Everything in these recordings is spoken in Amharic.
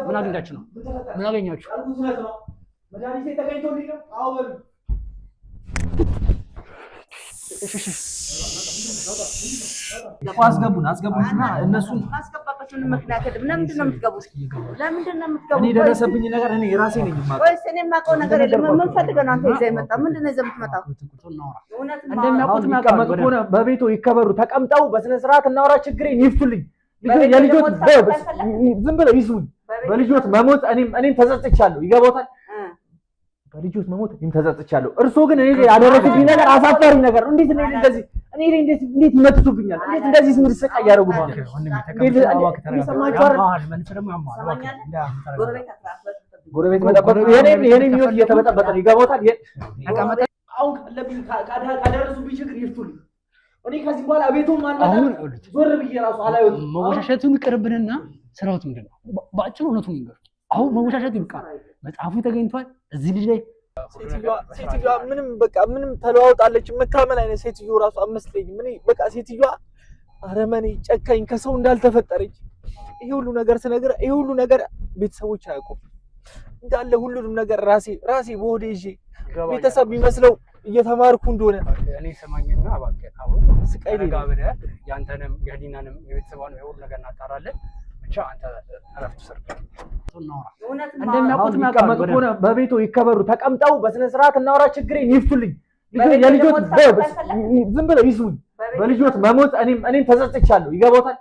ምን አገኛችሁ ነው? ምን አገኛችሁ? መድኃኒቴ ተገኝቶልኝ ነው። አዎ በሉ አስገቡና እነሱን ማስገባባችሁን ምክንያት አይደለም። ለምንድን ነው የምትገቡት? ለምንድን ነው የምትገቡት? እኔ ደረሰብኝ ነገር እኔ ራሴ ነኝ የማውቀው። ወይስ እኔ የማውቀው ነገር የለም? ምን ፈልገህ ነው አንተ ይዘህ የመጣው? ምንድን ነው ይዘህ የምትመጣው? እንደሚያውቁት የሚቀመጡ ከሆነ በቤቱ ይከበሩ፣ ተቀምጠው በስነ ስርዓት እናውራ። ችግሬን ይፍቱልኝ። የልጆት ዝም ብለው ይስሙኝ። በልጆት መሞት እኔም ተጸጽቻለሁ። ይገባታል። በልጆት መሞት እኔም ተጸጽቻለሁ። እርሶ ግን እኔ ያደረኩብኝ ነገር አሳፋሪ ነገር ነው። እንዴት እንደዚህ እኔ እንዴት ይመትቱብኛል? እንዴት እንደዚህ ስምር ሰቃይ ያደርጉታል? ጎረቤት መጠበቅ የኔ ሚወት እየተበጠበጠ ነው። ይገባታል። አሁን ካደረሱብኝ ችግር ይፍቱልኝ። እኔ ከዚህ በኋላ ቤቱም አልመጣም። ዞር ብዬ ራሱ አላየሁትም። መወሻሸቱን ይቅርብንና ስራውት ምንድነው? በአጭሩ እውነቱን ይንገሩ። አሁን መወሻሸቱ ይብቃ። መጽሐፉ ተገኝቷል እዚህ ልጅ ላይ። ሴትዮዋ ምንም ተለዋውጣለች። የምታመን አይነት ሴትዮ ራሱ አመስለኝም። እኔ በቃ ሴትዮዋ አረመኔ፣ ጨካኝ፣ ከሰው እንዳልተፈጠረች ይሄ ሁሉ ነገር ስነግር ይሄ ሁሉ ነገር ቤተሰቦች አያውቁም እንዳለ ሁሉንም ነገር ራሴ በሆዴ ይዤ ቤተሰብ የሚመስለው እየተማርኩ እንደሆነ እኔ ሰማኝና እባክህ አሁን ስቃይ ለጋብለ ያንተንም የህሊናንም የቤተሰባንም የሁሉ ነገር እናጣራለን። ብቻ አንተ አረፍቱ ሰርክ እናውራ። እንደሚያውቁት የሚቀመጡ ከሆነ በቤቱ ይከበሩ፣ ተቀምጠው በስነ ስርዓት እናውራ። ችግሬን ይፍቱልኝ። የልጆት ዝም ብለው ይስሙኝ። በልጆት መሞት እኔም ተጸጽቻለሁ። ይገባታል።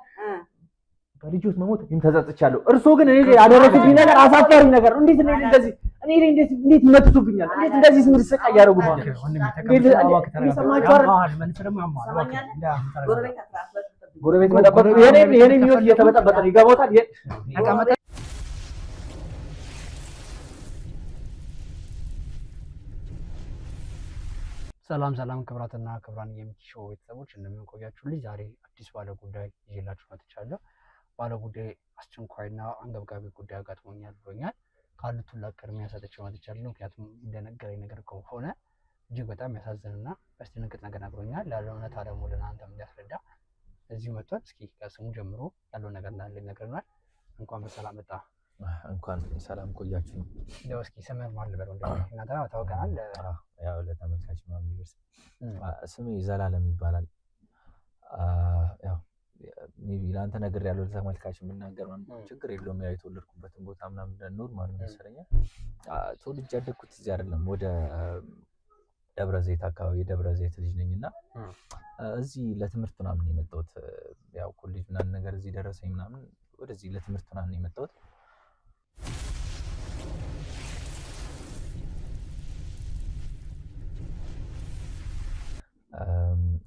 በልጆት መሞት እኔም ተጸጽቻለሁ። እርሶ ግን እኔ ያደረኩብኝ ነገር አሳፋሪ ነገር ነው። እንዴት እንደዚህ እንዴት ይመትቱብኛል? እንዴት እንደዚህ ስምር ሰቃይ ያደርጉታል? ጎረቤት መጠበቅ የኔ ሚወት እየተበጠበጠ ነው። ይገባታል። ሰላም ክብራትና ክብራን የሚሾው ቤተሰቦች እንደምን ቆያችሁልኝ? ዛሬ አዲስ ባለ ጉዳይ ይዤላችሁ መጥቻለሁ። ባለ ጉዳይ አስቸኳይና አንገብጋቢ ጉዳይ አጋጥሞኛል ብሎኛል። ካሉት ሁላ ቅድሚያ ሰጥቼው መጥቻለሁ። ምክንያቱም እንደነገረኝ ነገር ከሆነ እጅግ በጣም ያሳዝንና ያስደነግጥ ነገር ነግሮኛል። ያለው እውነታ ደግሞ ለእናንተም እንዲያስረዳ እዚሁ መጥቷል። እስኪ ከስሙ ጀምሮ ያለው ነገር እንዳለ ይነግረናል። እንኳን በሰላም መጣ። እንኳን ሰላም ቆያችሁ። እንደው እስኪ ስምህ ማን ልበል? እናንተ ታውቀናል። ያው ለተመልካች ማን ይበስ ስሜ ዘላለም ይባላል። ያው ሜቢ ለአንተ ነገር ያለው ለተመልካች የምናገር ችግር የለውም። ያው የተወለድኩበትን ቦታ ምናምን ኖርማል መሰለኛል። ተወልጄ ያደግኩት እዚህ አይደለም፣ ወደ ደብረ ዘይት አካባቢ የደብረ ዘይት ልጅ ነኝና እዚህ ለትምህርት ምናምን የመጣሁት ያው ኮሌጅ ምናምን ነገር እዚህ ደረሰኝ ምናምን ወደዚህ ለትምህርት ምናምን የመጣሁት።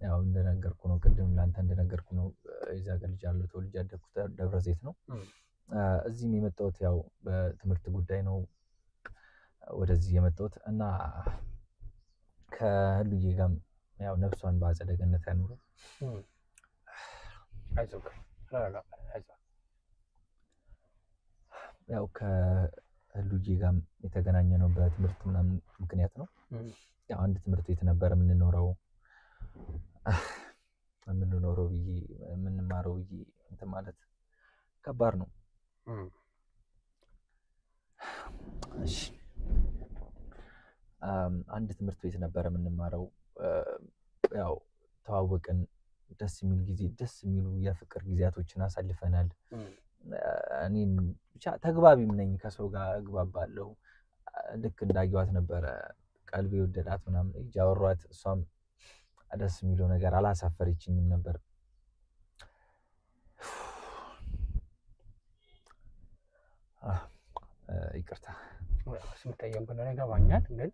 ያው እንደነገርኩ ነው፣ ቅድም ላንተ እንደነገርኩ ነው። እዛ ጋር ልጅ አለው ተወልጄ ያደግኩት ደብረ ዘይት ነው። እዚህም የመጣሁት ያው በትምህርት ጉዳይ ነው ወደዚህ የመጣሁት እና ከህሉዬ ጋር ያው ነፍሷን በአጸደ ገነት ያኑረው። ያው ከህሉዬ ጋር የተገናኘ ነው በትምህርት ምናምን ምክንያት ነው። ያው አንድ ትምህርት ቤት ነበር የምንኖረው ብዬ የምንማረው ብዬ እንትን ማለት ከባድ ነው። እሺ አንድ ትምህርት ቤት ነበር የምንማረው። ያው ተዋወቅን፣ ደስ የሚል ጊዜ፣ ደስ የሚሉ የፍቅር ጊዜያቶችን አሳልፈናል። እኔም ብቻ ተግባቢም ነኝ፣ ከሰው ጋር እግባባለሁ። ልክ እንዳየኋት ነበረ ቀልቤ ወደዳት ምናምን እያወሯት፣ እሷም ደስ የሚለው ነገር አላሳፈረችኝም ነበር። ይቅርታ ስምታየም እንደሆነ ይገባኛል። ግን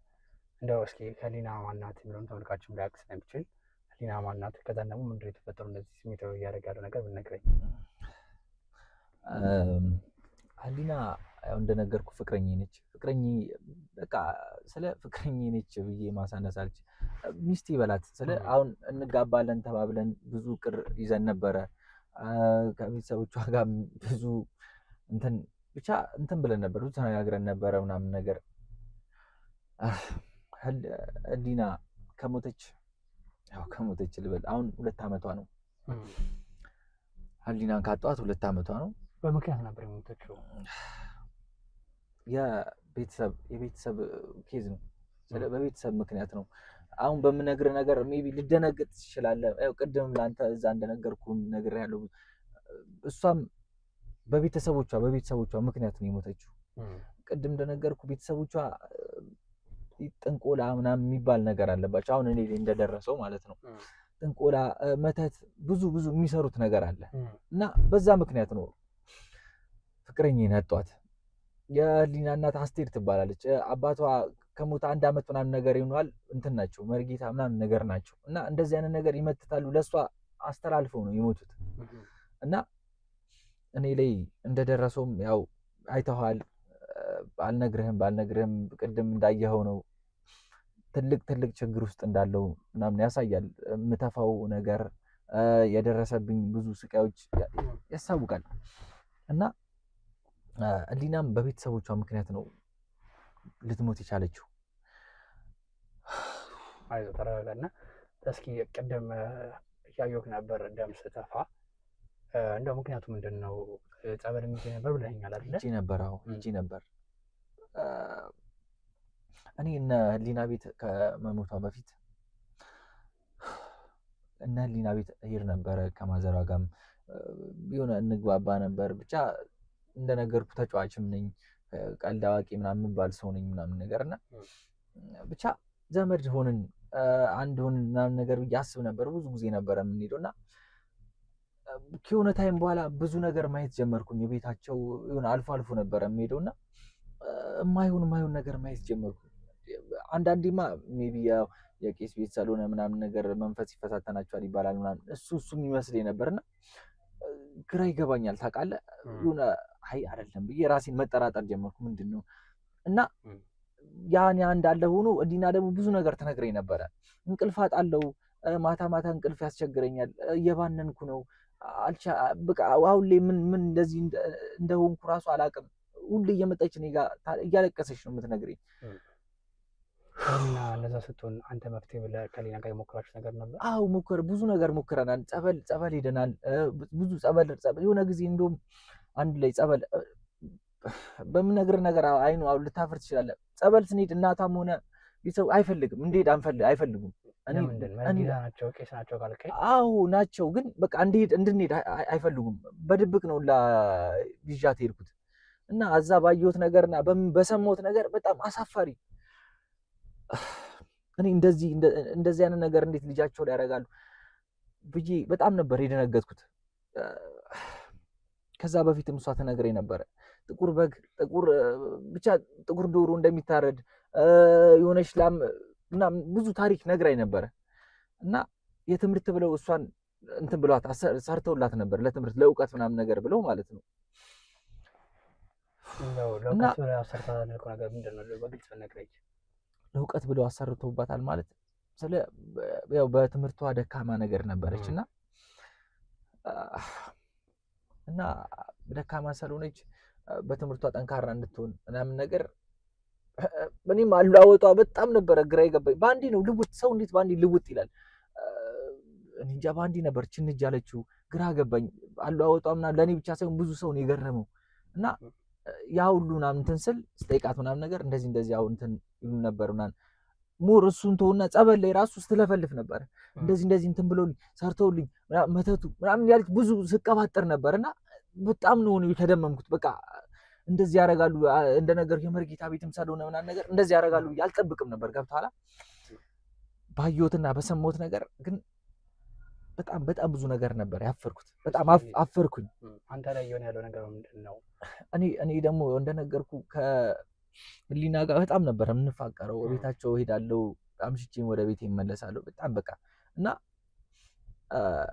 እንደው እስኪ ህሊና ማናት የሚለውን ተመልካችም ላያውቅ ስለሚችል ህሊና ማናት፣ ከዛ ደግሞ ምንድን ነው የተፈጠሩ እንደዚህ ስሜታዊ እያደረገ ያለው ነገር ብትነግረኝ። ህሊና ያው እንደነገርኩ ፍቅረኛ ነች። በቃ ስለ ፍቅረኛ ነች ብዬ ማሳነስ አልችልም። ሚስቴ በላት ስለ አሁን እንጋባለን ተባብለን ብዙ ቅር ይዘን ነበረ። ከቤተሰቦቿ ጋር ብዙ እንትን ብለን ነበር፣ ብዙ ተነጋግረን ነበረ ምናምን ነገር። ህሊና ከሞተች ልበል አሁን 2 ዓመቷ ነው። ህሊናን ካጧት 2 ዓመቷ ነው። በምክንያት ነበር የሞተችው። የቤተሰብ ኬዝ ነው። በቤተሰብ ምክንያት ነው። አሁን በምነግርህ ነገር ሜቢ ልደነግጥ ትችላለህ። ያው ቅድም ላንተ እዛ እንደነገርኩህ ነግሬሃለሁ። እሷም በቤተሰቦቿ ምክንያት ነው የሞተችው። ቅድም እንደነገርኩህ ቤተሰቦቿ ጥንቆላ ምናምን የሚባል ነገር አለባቸው። አሁን እኔ እንደደረሰው ማለት ነው ጥንቆላ፣ መተት ብዙ የሚሰሩት ነገር አለ እና በዛ ምክንያት ነው ፍቅረኛዬን ያጧት። የህሊና እናት አስቴር ትባላለች። አባቷ ከሞተ 1 ዓመት ምናምን ነገር ይሆናል። እንትን ናቸው መርጌታ ምናምን ነገር ናቸው እና እንደዚህ አይነት ነገር ይመትታሉ። ለሷ አስተላልፈው ነው የሞቱት እና እኔ ላይ እንደደረሰውም ያው አይተዋል። ባልነግርህም ቅድም እንዳየኸው ነው ትልቅ ችግር ውስጥ እንዳለው ምናምን ያሳያል። የምተፋው ነገር የደረሰብኝ ብዙ ስቃዮች ያሳውቃል እና ህሊናም በቤተሰቦቿ ምክንያት ነው ልትሞት የቻለችው። አይዞህ ተረጋጋና እስኪ ቅድም እያየሁህ ነበር ደም ስተፋ እንደው ምክንያቱ ምንድን ነው? ጸበል የሚገኝ ነበር ብለኸኛል አይደል? ሂጂ ነበር። እኔ እነ ህሊና ቤት ከመሞቷ በፊት እነ ህሊና ቤት እሄድ ነበረ። ከማዘሯ ጋርም የሆነ እንግባባ ነበር። ብቻ እንደነገርኩ ተጫዋችም ነኝ፣ ቀልድ አዋቂ ምናምን የምባል ሰው ነኝ ምናምን ነገር እና ብቻ ዘመድ ሆንን አንድ ሆንን ምናምን ነገር ብዬ አስብ ነበር። ብዙ ጊዜ ነበረ የምንሄደው እና ከሆነ ታይም በኋላ ብዙ ነገር ማየት ጀመርኩኝ። የቤታቸው የሆነ አልፎ ነበረ የምሄደው እና የማይሆን ነገር ማየት ጀመርኩ። አንዳንዴማ ሜቢ የቄስ ቤት ስለሆነ ምናምን ነገር መንፈስ ይፈታተናቸዋል ይባላል ምናምን እሱም ይመስለኝ ነበርና ግራ ይገባኛል። ታውቃለህ የሆነ አይ አይደለም ብዬ ራሴን መጠራጠር ጀመርኩ። ምንድን ነው እና ያን እንዳለ ሆኖ ህሊና ደግሞ ብዙ ነገር ትነግረኝ ነበረ። እንቅልፍ አጣለሁ፣ ማታ እንቅልፍ ያስቸግረኛል፣ እየባነንኩ ነው፣ በቃ አሁን ላይ ምን እንደዚህ እንደሆንኩ ራሱ አላውቅም። ሁሌ እየመጣች እኔ ጋር እያለቀሰች ነው የምትነግረኝ። እና እንደዛ ስትሆን አንተ መፍትሄ ብለህ ከሌላ ጋር የሞከራችሁ ነገር ነበር? አዎ ብዙ ነገር ሞክረናል። ጸበል ሄደናል። ብዙ ጸበል የሆነ ጊዜ እንደውም አንድ ላይ ጸበል በምነግርህ ነገር አይኑ አሁን ልታፈር ትችላለህ። ጸበል ስንሄድ እናቷም ሆነ ቤተሰብ አይፈልግም፣ እንዴት አይፈልጉም። ናቸው ቄስ ናቸው ካልከኝ አዎ ናቸው፣ ግን በቃ እንድንሄድ አይፈልጉም። በድብቅ ነው ይዣት ሄድኩት እና እዛ ባየሁት ነገርና በሰማሁት ነገር በጣም አሳፋሪ። እኔ እንደዚህ አይነት ነገር እንዴት ልጃቸው ላይ ያደርጋሉ ብዬ በጣም ነበር የደነገጥኩት። ከዛ በፊትም እሷ ትነግረኝ ነበረ ጥቁር በግ ጥቁር ዶሮ እንደሚታረድ የሆነች ላም ምናምን ብዙ ታሪክ ነግራኝ ነበረ እና የትምህርት ብለው እሷን እንትን ብለዋት ሰርተውላት ነበር ለትምህርት ለእውቀት ምናምን ነገር ብለው ማለት ነው። ለእውቀት ብለው አሰርተውባታል ማለት ያው በትምህርቷ ደካማ ነገር ነበረች እና ደካማ ስለሆነች በትምህርቷ ጠንካራ እንድትሆን ምናምን ነገር እኔም አለዋወጧ በጣም ነበረ ግራ ይገባኝ። ባንዲ ነው ልውጥ ሰው እንዴት ባንዲ ልውጥ ይላል? እንጃ ባንዲ ነበር ችንጅ ያለችው ግራ ገባኝ። አለዋወጧ ምናምን ለኔ ብቻ ሳይሆን ብዙ ሰው ነው የገረመው እና ያ ሁሉ ምናምን እንትን ስል ስጠይቃት ምናምን ነገር እንደዚህ አሁን እንትን ይሉ ነበር ምናምን ሞር እሱን ተውና ጸበል ላይ ራሱ ስትለፈልፍ ነበር። እንደዚህ እንትን ብሎልኝ ሰርተውልኝ መተቱ ምናምን ያለች ብዙ ስቀባጥር ነበርና በጣም ነው የተደመምኩት። በቃ እንደዚህ ያደርጋሉ እንደነገር የመርጌታ ቤትም ስለሆነ ምናምን ነገር እንደዚህ ያደርጋሉ አልጠብቅም ነበር። ገብቶሃል? ባየሁትና በሰማሁት ነገር ግን በጣም ብዙ ነገር ነበር ያፈርኩት። በጣም አፈርኩኝ። አንተ ላይ የሆነ ያለው ነገር ምንድን ነው? እኔ ደግሞ እንደነገርኩ ከህሊና ጋር በጣም ነበር የምንፋቀረው። ቤታቸው ሄዳለሁ፣ አምሽቼም ወደ ቤት እመለሳለሁ። በጣም በቃ እና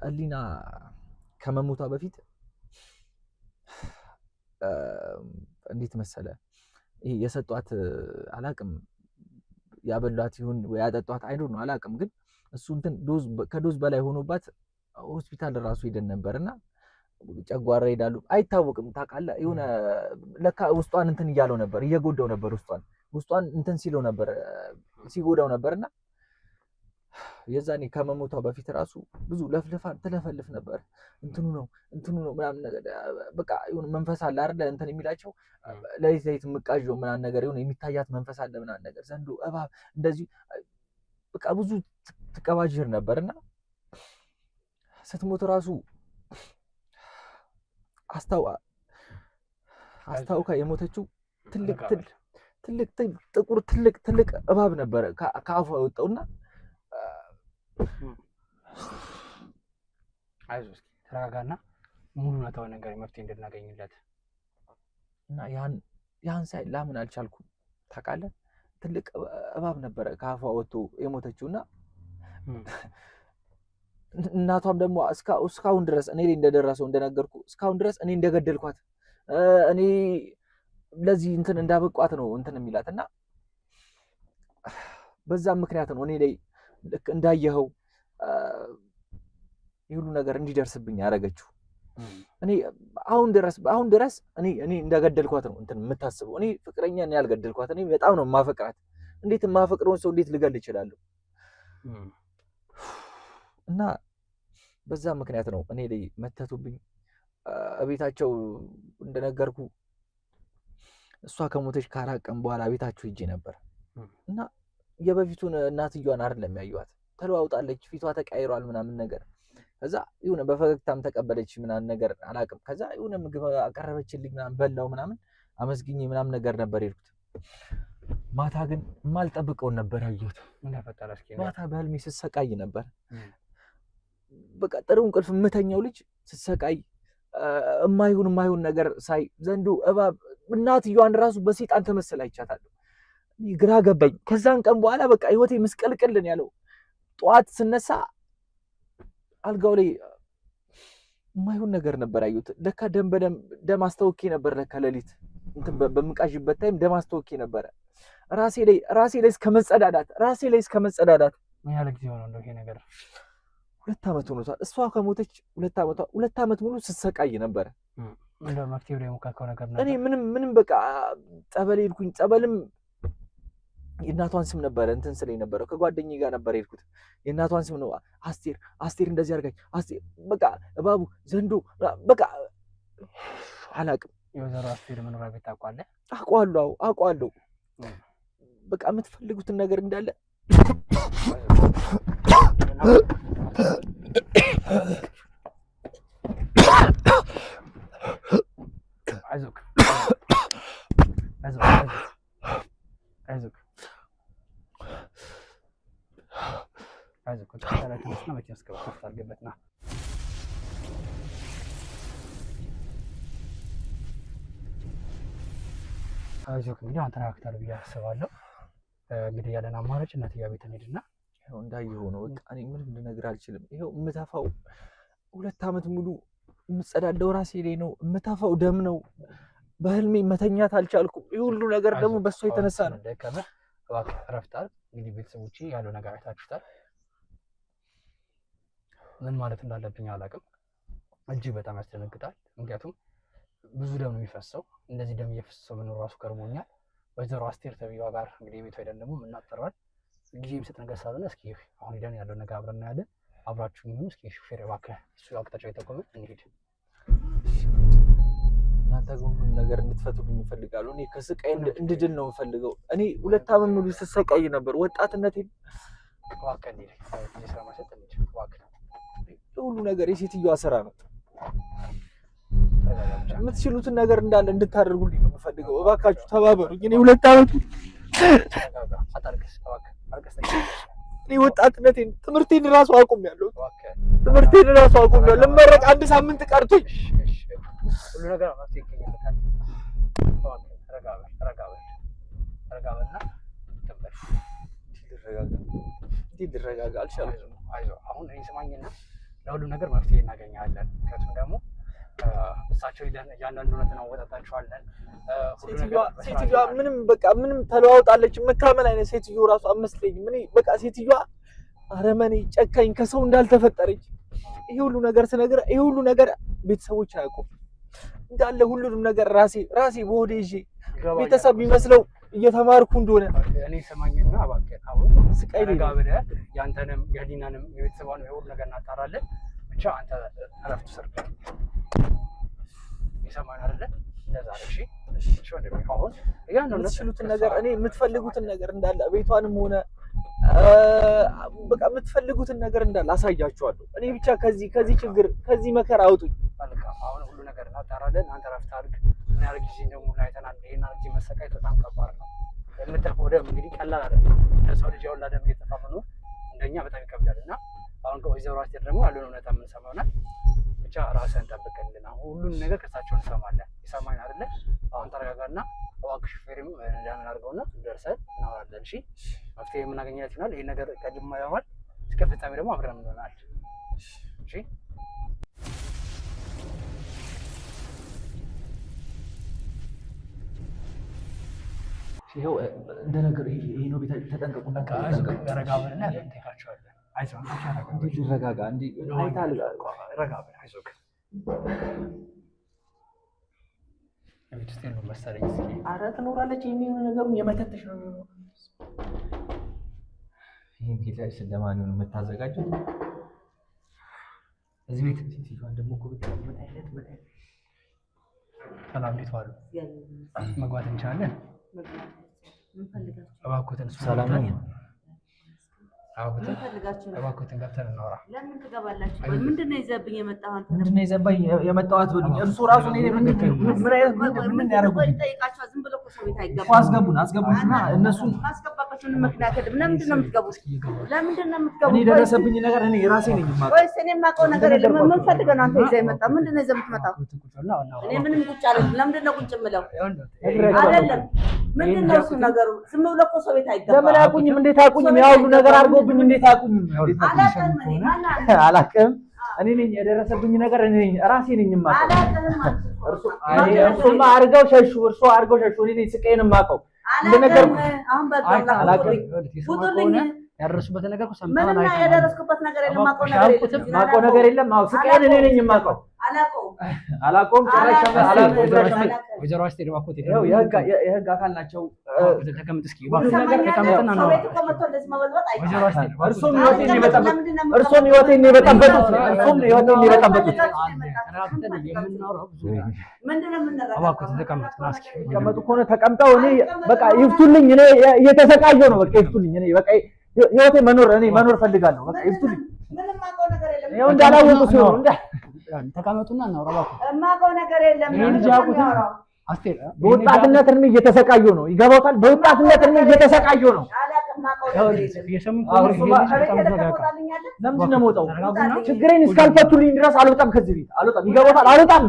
ህሊና ከመሞቷ በፊት እንዴት መሰለ ይሄ የሰጧት አላቅም፣ ያበሏት ይሁን ወይ ያጠጧት አይዶን ነው አላቅም፣ ግን እሱ እንትን ከዶዝ በላይ ሆኖባት ሆስፒታል ራሱ ሄደን ነበርና ጨጓራ ሄዳሉ አይታወቅም። ታውቃለህ የሆነ ለካ ውስጧን እንትን እያለው ነበር፣ እየጎዳው ነበር። ውስጧን እንትን ሲጎዳው ነበርና የዛኔ ከመሞቷ በፊት ራሱ ብዙ ለፍልፋን ትለፈልፍ ነበር። እንትኑ ነው ምናምን ነገር በቃ የሆነ መንፈስ አለ አይደል እንትን የሚላቸው ለይት ምቃጆ ምናምን ነገር የሆነ የሚታያት መንፈስ አለ ምናምን ነገር ዘንዶ እባብ እንደዚህ በቃ ብዙ ትቀባጅር ነበርና ስትሞት ራሱ አስታውካ የሞተችው ትልቅ ጥቁር ትልቅ እባብ ነበረ ከአፏ የወጣውና አይዞህ እስኪ ተረጋጋና ሙሉ ነታው ነገር መፍትሄ እንድናገኝለት እና ያን ሳይ ላምን አልቻልኩም። ታውቃለህ ትልቅ እባብ ነበረ ከአፏ ወጥቶ የሞተችውና እናቷም ደግሞ እስካሁን ድረስ እኔ ላይ እንደደረሰው እንደነገርኩ እስካሁን ድረስ እኔ እንደገደልኳት እኔ ለዚህ እንትን እንዳበቋት ነው እንትን የሚላትና በዛም ምክንያት ነው እኔ ላይ ልክ እንዳየኸው ይሁሉ ነገር እንዲደርስብኝ ያደረገችው። እኔ አሁን ድረስ እኔ እንደገደልኳት ነው እንትን የምታስበው። እኔ ፍቅረኛ እኔ ያልገደልኳት እኔ በጣም ነው የማፈቅራት። እንዴት የማፈቅረውን ሰው እንዴት ልገል እችላለሁ? እና በዛ ምክንያት ነው እኔ ላይ መተቱብኝ። ቤታቸው እንደነገርኩ እሷ ከሞተች ከአራት ቀን በኋላ ቤታቸው ሂጄ ነበር እና የበፊቱን እናትየዋን አይደለም ያዩዋት፣ ተለዋውጣለች፣ ፊቷ ተቀያይሯል ምናምን ነገር። ከዛ የሆነ በፈገግታም ተቀበለች ምናምን ነገር አላውቅም። ከዛ የሆነ ምግብ አቀረበችልኝ ምናምን በላው ምናምን አመስግኜ ምናምን ነገር ነበር የሄድኩት። ማታ ግን የማልጠብቀውን ነበር ያየሁት። ማታ በህልሜ ስትሰቃይ ነበር። በቃ ጥሩ እንቅልፍ የምተኛው ልጅ ስትሰቃይ የማይሆን ነገር ሳይ ዘንዶ እባብ እናትየዋን ራሱ በሰይጣን ተመሰል አይቻታለሁ። ግራ ገባኝ። ከዛን ቀን በኋላ በቃ ህይወቴ ምስቅልቅልን ያለው። ጠዋት ስነሳ አልጋው ላይ የማይሆን ነገር ነበር ያየሁት። ለካ ደም አስተውኬ ነበር። ለካ ሌሊት እንትን በምቃዥበት ታይም ደም አስተውኬ ነበር። ራሴ ላይ እስከ መጸዳዳት ምን ያህል ጊዜ ሆነ እንደው ይሄ ነገር? 2 ዓመት ሆኖታል። እሷ ከሞተች 2 ዓመቷ። 2 ዓመት ሙሉ ስትሰቃይ ነበር። እንደ መፍትሄው ላይ የሞከርከው ነገር ነበር? እኔ ምንም በቃ ጸበል ሄድኩኝ። ጸበልም የእናቷን ስም ነበር እንትን ስለኝ ነበር። ከጓደኛዬ ጋር ነበር ሄድኩት። የእናቷን ስም ነው አስቴር እንደዚህ አድርጋኝ፣ አስቴር በቃ እባቡ ዘንዶ በቃ አላውቅም። የወይዘሮ አስቴር መኖሪያ ቤት ታውቃለህ? አውቀዋለሁ። በቃ የምትፈልጉትን ነገር እንዳለ አይዞህ ተላተነስና መቼ አስገባ ታርገበትና አይዞህ እንግዲህ አንተ ተናክታል ብዬ አስባለሁ። እንግዲህ ያለን አማራጭ እናትዬ ቤት እንሂድና ይኸው እንዳየኸው ነው። በቃ እኔ ምንም ልነግርህ አልችልም። ይኸው የምተፋው 2 ዓመት ሙሉ የምጸዳደው ራሴ ላይ ነው። የምተፋው ደም ነው። በህልሜ መተኛት አልቻልኩም። ይህ ሁሉ ነገር ደግሞ በእሷ የተነሳ ነው። ደከመህ እባክህ እረፍታል። እንግዲህ ቤተሰቦቼ ያለው ነገር አይታችሁታል። ምን ማለት እንዳለብኝ አላውቅም። እጅግ በጣም ያስደነግጣል። ምክንያቱም ብዙ ደም ነው የሚፈሰው። እንደዚህ ደም እየፈሰሰው መኖር ራሱ ገርሞኛል። ወይዘሮ አስቴር ተብዬዋ ጋር እንግዲህ ቤቷ ሄደን ደግሞ የምናጠራል ጊዜ የሚሰጥ ነገር ስላልሆነ እስኪ አሁን ሄደን ያለው ነገር አብረን እናያለን። አብራችሁን ይሁን። እስኪ ሹፌር እባክህ እሱ አቅጣጫ የተቆመ እንሂድ። እናንተ ግን ሁሉም ነገር እንድትፈቱልኝ እፈልጋለሁ። እኔ ከስቃይ እንድድን ነው የምፈልገው። እኔ 2 ዓመት ሙሉ ስሰቃይ ነበር። ወጣትነቴን እባክህ እንሂድ። ስራ ማሰጥ እንሂድ እባክህ። ሁሉ ነገር የሴትዮዋ ስራ ነው። የምትችሉትን ነገር እንዳለ እንድታደርጉልኝ ነው የምፈልገው። እባካችሁ ተባበሩኝ። እኔ 2 ዓመት እኔ ወጣትነቴን ትምህርቴን ራሱ አቁሜያለሁ። ልመረቅ 1 ሳምንት ቀርቶኝ ሁሉ ነገር መፍትሄ ይገኝበታል። ልረጋጋ አልቻልኩም። አይዞህ አሁን እኔ ስማኝና ለሁሉ ነገር መፍትሄ እናገኛለን። ምክንያቱም ደግሞ እሳቸው ሄደን እያንዳንዱ እውነትን አወጣጣቸዋለን። ሴትዮዋ ምንም ተለዋውጣለች። የምታመን አይነት ሴትዮ ራሱ አመስለኝም። እኔ በቃ ሴትዮዋ አረመኔ፣ ጨካኝ፣ ከሰው እንዳልተፈጠረች ይሄ ሁሉ ነገር ስነግር ይሄ ሁሉ ነገር ቤተሰቦች አያውቁም። እንዳለ ሁሉንም ነገር ራሴ በሆዴ ይዤ ቤተሰብ የሚመስለው እየተማርኩ እንደሆነ እኔ ሰማኝና እባክህ አሁን ረጋ ብለህ ያንተንም የህሊናንም የቤተሰቧንም የሁሉ ነገር እናጣራለን። ብቻ አንተ እረፍት ስር ይሰማን አይደለ? እንደዛ ነው። እሺ ወንድሜ አሁን የምትችሉትን ነገር እኔ የምትፈልጉትን ነገር እንዳለ ቤቷንም ሆነ በቃ የምትፈልጉትን ነገር እንዳለ አሳያችኋለሁ። እኔ ብቻ ከዚህ ችግር ከዚህ መከራ አውጡኝ። አሁን ሁሉ ነገር እናጣራለን። አንተ እረፍት አድርግ። ምን ያህል ጊዜ ደግሞ አይተናል። ይሄን አርጂ መሰቃየት በጣም ከባድ ነው። የምትጠፋው ደም እንግዲህ ቀላል አይደለም። ለሰው ልጅ ያውላ ደም እየተፋ መኖር እንደኛ በጣም ይከብዳል እና አሁን ከወይዘሮ አስቴር ደግሞ ያለውን እውነታ የምንሰማው ነው። ብቻ ራስህን ጠብቅልን። አሁን ሁሉን ነገር ከሳቸው እንሰማለን። ይሰማኝ አይደለ? አሁን ተረጋጋና እባክህ ሹፌርም እንዳምን አድርገውና ደርሰን እናወራለን። እሺ መፍትሄ የምናገኝለት ይሆናል። ይሄን ነገር ቀድማ ያዋል እስከ ፍጻሜ ደግሞ አብረን እንሆናል። እሺ ይሄው እንደ ነገር ይሄ ነው። ቤታ ተጠንቀቁና ረጋ በልና እንጠይቃቸዋለን። አይዞህ ረጋጋ እንዴ አይታል ረጋ በል አይዞህ። ቤት ውስጥ ነው መሰለኝ። እስኪ ኧረ ትኖራለች። የሚሆነው ነገሩ የመተትሽ ነው የሚሆነው። ይሄን ጌታ ስለማን ነው የምታዘጋጀው? እዚህ ቤት ሲቲዋን ደግሞ እኮ ምን አይነት ሰላም እንዴት ዋሉ? መግባት እንችላለን? እባክዎትን ሰላም ነው። እባክዎትን ገብተን እናውራ። ለምን ትገባላችሁ? ምንድን ነው ይዘብኝ የመጣው? አንተ ምንድን ነው ይዘባኝ የመጣዋት? ወዲህ እርሱ ራሱ ምን ያደርጉኝ? ጠይቃቸው። ዝም ብለው እኮ ሰው ቤት አይገባም። አስገቡና እነሱን ማስገባበትን ምክንያት አይደለም። ለምንድን ነው የምትገቡት? ለምንድን ነው የምትገቡት? እኔ ደረሰብኝ ነገር እኔ ራሴ ነኝ የማውቀው። ወይስ እኔ የማውቀው ነገር የለም? ምን ፈልገህ ነው አንተ ይዘህ የመጣው? ምንድን ነው ይዘህ የምትመጣው? እኔ ምንም ቁጭ አልልም። ለምንድን ነው ቁጭ የምለው? አይደለም ምንድን ነው እሱ ነገሩ? ዝም ብለው እኮ ሰው ቤት አይገባም። ለምን አያውቁኝም? እንዴት አያውቁኝም? ያ ሁሉ ነገር አድርገውብኝ እንዴት አያውቁኝም? አላውቅም። እኔ ነኝ የደረሰብኝ ነገር እኔ ነኝ ራሴ ነኝ የማውቀው። እርሱማ አድርገው ሸሹ። እኔ ነኝ ስቃዬን የማውቀው። እንደነገርኩህ አሁን በቃ ያደረሱበት ነገር ሰምተናል። ምንም ያደረስኩበት ነገር የለም። የማውቀው ነገር የለም። አዎ ስቃዬን እኔ ነኝ የማውቀው። አላውቀውም ጭራሽ አላውቀውም። ወይዘሮ አስቴር እባክዎት ይኸው የህግ አካል ናቸው። ተቀመጥ እስኪ ተቀመጥና ነው። እርሱም ህይወቴን ነው የበጠበጡት። ተቀመጡ ከሆነ ተቀምጠው እኔ በቃ ይፍቱልኝ። እኔ እየተሰቃየሁ ነው። በቃ ይፍቱልኝ። እኔ በቃ ህይወቴ መኖር ፈልጋለሁ። በቃ ይፍቱልኝ። ይኸው እንዳላወቁ ሲሆኑ ተቀመጡና እናውራ። የማውቀው ነገር የለም። አስቴር በወጣትነት እድሜ እየተሰቃየሁ ነው። ይገባታል። በወጣትነት እድሜ እየተሰቃየሁ ነው። ለምንድን ነው የምወጣው? ችግሬን እስካልፈቱልኝ ድረስ አልወጣም ከዚህ ቤት አልወጣም። ይገባታል። አልወጣም።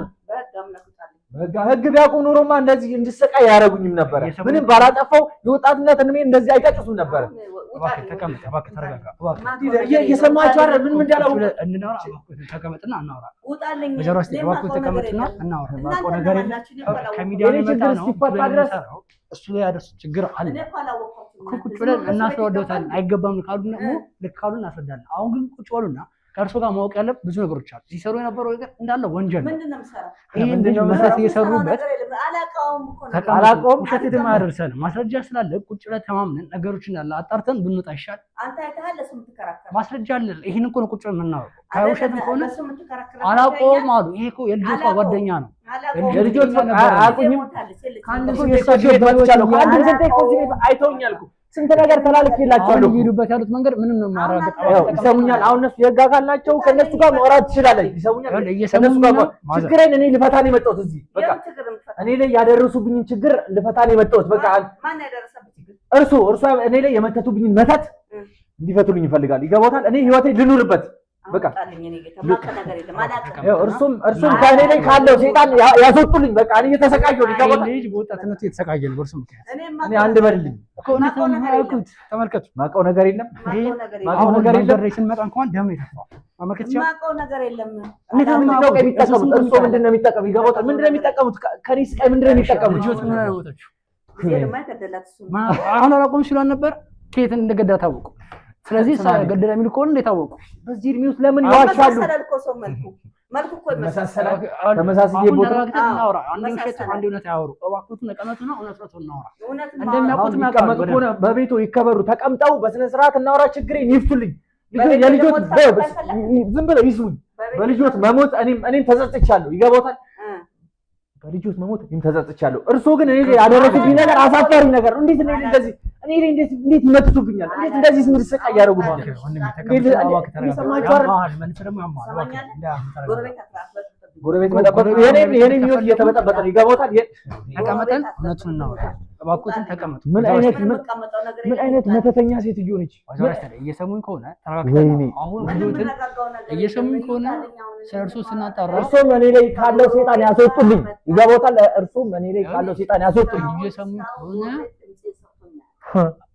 ህግ ቢያውቁ ኖሮማ እንደዚህ እንድሰቃይ ያደረጉኝም ነበረ። ምንም ባላጠፋው የወጣትነት እድሜ እንደዚህ አይቀጭሱም ነበረ። እየሰማችሁ አይደል? ምንም እንዳላወቁ ተቀመጥና እናውራ። ወይዘሮ አስቴር እባክዎት ተቀመጥና እናውራ። የማውቀው ነገር የለም። ከሚዲያ የመጣ ነው እሱ ላይ ያደረሱት ችግር አለ። ቁጭ ብለን እናስረዳዎታለን። አይገባም ካሉ ደግሞ ልክ ካሉ እናስረዳለን። አሁን ግን ቁጭ በሉና ከእርሶ ጋር ማወቅ ያለ ብዙ ነገሮች አሉ። ሲሰሩ የነበረው ነገር እንዳለ ወንጀል ነው። ይሄን መስራት እየሰሩበት አላውቀውም። ውሸት የትም አያደርሰንም። ማስረጃ ስላለ ቁጭ ብለን ተማምነን ነገሮች እንዳለ አጣርተን ብንወጣ ይሻል። ማስረጃ አለ። ይሄን እኮ ነው ቁጭ ብለን የምናወራው። ከውሸትም ከሆነ አላውቀውም አሉ። ይሄ እኮ የልጆቿ ጓደኛ ነው። የልጆቿ አያውቁኝም። ከአንድ ሰው ቤት መጥቻለሁ። ከአንድ ሰው ቤት አይተውኛል እኮ ስንት ነገር ተላልኬላቸዋለሁ። የሚሄዱበት ያሉት መንገድ ምንም ነው የማያረጋግጠው። ይሰሙኛል። አሁን እነሱ የህግ አካል ናቸው። ከእነሱ ጋር ማውራት ትችላለህ። ይሰሙኛል። ከእነሱ ጋር ችግሬን እኔ ልፈታ ነው የመጣሁት እዚህ። በቃ እኔ ላይ ያደረሱብኝን ችግር ልፈታ ነው የመጣሁት። በቃ እርሱ እኔ ላይ የመተቱብኝን መተት እንዲፈቱልኝ ይፈልጋል። ይገባታል። እኔ ህይወቴ ልኑርበት በቃ እርሱም ከእኔ ላይ ካለው ሴጣን ያስወጡልኝ። በቃ እኔ እየተሰቃየሁ ነው። ይገባታል። ልጅ በወጣትነቱ የተሰቃየ ነው። በእርሱ ምክንያት እኔ አንድ በልልኝ። ተመልከቱ። ማውቀው ነገር የለም። ማውቀው ነገር የለም። ስንመጣ እንኳን ደም የተፋው ማመልከት ይችላል። ማውቀው ነገር የለም። ምንድን ነው የሚጠቀሙት? እርሱ ምንድን ነው የሚጠቀሙት? ይገባታል። ምንድን ነው የሚጠቀሙት? ከእኔ ስቃይ ምንድን ነው የሚጠቀሙት? ልጆች ምን ነው ወጣችሁ? አሁን አላቆም ሲሏን ነበር። ከየት እንደገዳ ታወቁ። ስለዚህ ገደለ የሚል ከሆነ እንዴት ታወቁ? በዚህ እድሜ ውስጥ ለምን ይዋሻሉ? መልኩ እኮ ይመሳሰላል። ተመሳሳይ ቦታ እናውራ። አንድ ውሸት አንድ እውነት ያወሩ እባክዎትን ተቀመጡና እውነት እናውራ። እንደሚያውቁት የሚቀመጡ ከሆነ በቤቱ ይከበሩ። ተቀምጠው በስነ ስርዓት እናውራ። ችግሬን ይፍቱልኝ። የልጆት ዝም ብለው ይስሙኝ። በልጆት መሞት እኔም ተጸጽቻለሁ። ይገባዎታል? በልጆት መሞት እኔም ተጸጽቻለሁ። እርሶ ግን እኔ ያደረሱብኝ ነገር አሳፋሪ ነገር ነው። እንዴት እንዴት ይመትቱብኛል? እንዴት እንደዚህ እንድሰቃይ ያደርጉኛል? ጎረቤት መጠበቅ የኔም ህይወት እየተበጠበጠ ነው። ይገባዎታል? ተቀመጠን እውነቱን እናውራ። እባክዎትን ተቀመጡ። ምን አይነት መተተኛ ሴትዮ ነች? እየሰሙኝ ከሆነ ተረጋግተን አሁን ልጆትን እየሰሙኝ ከሆነ ስለርሱ ስናጣራ እርሶም እኔ ላይ ካለው ሴጣን ያስወጡልኝ። ይገባዎታል? እርሶም እኔ ላይ ካለው ሴጣን ያስወጡልኝ። እየሰሙኝ ከሆነ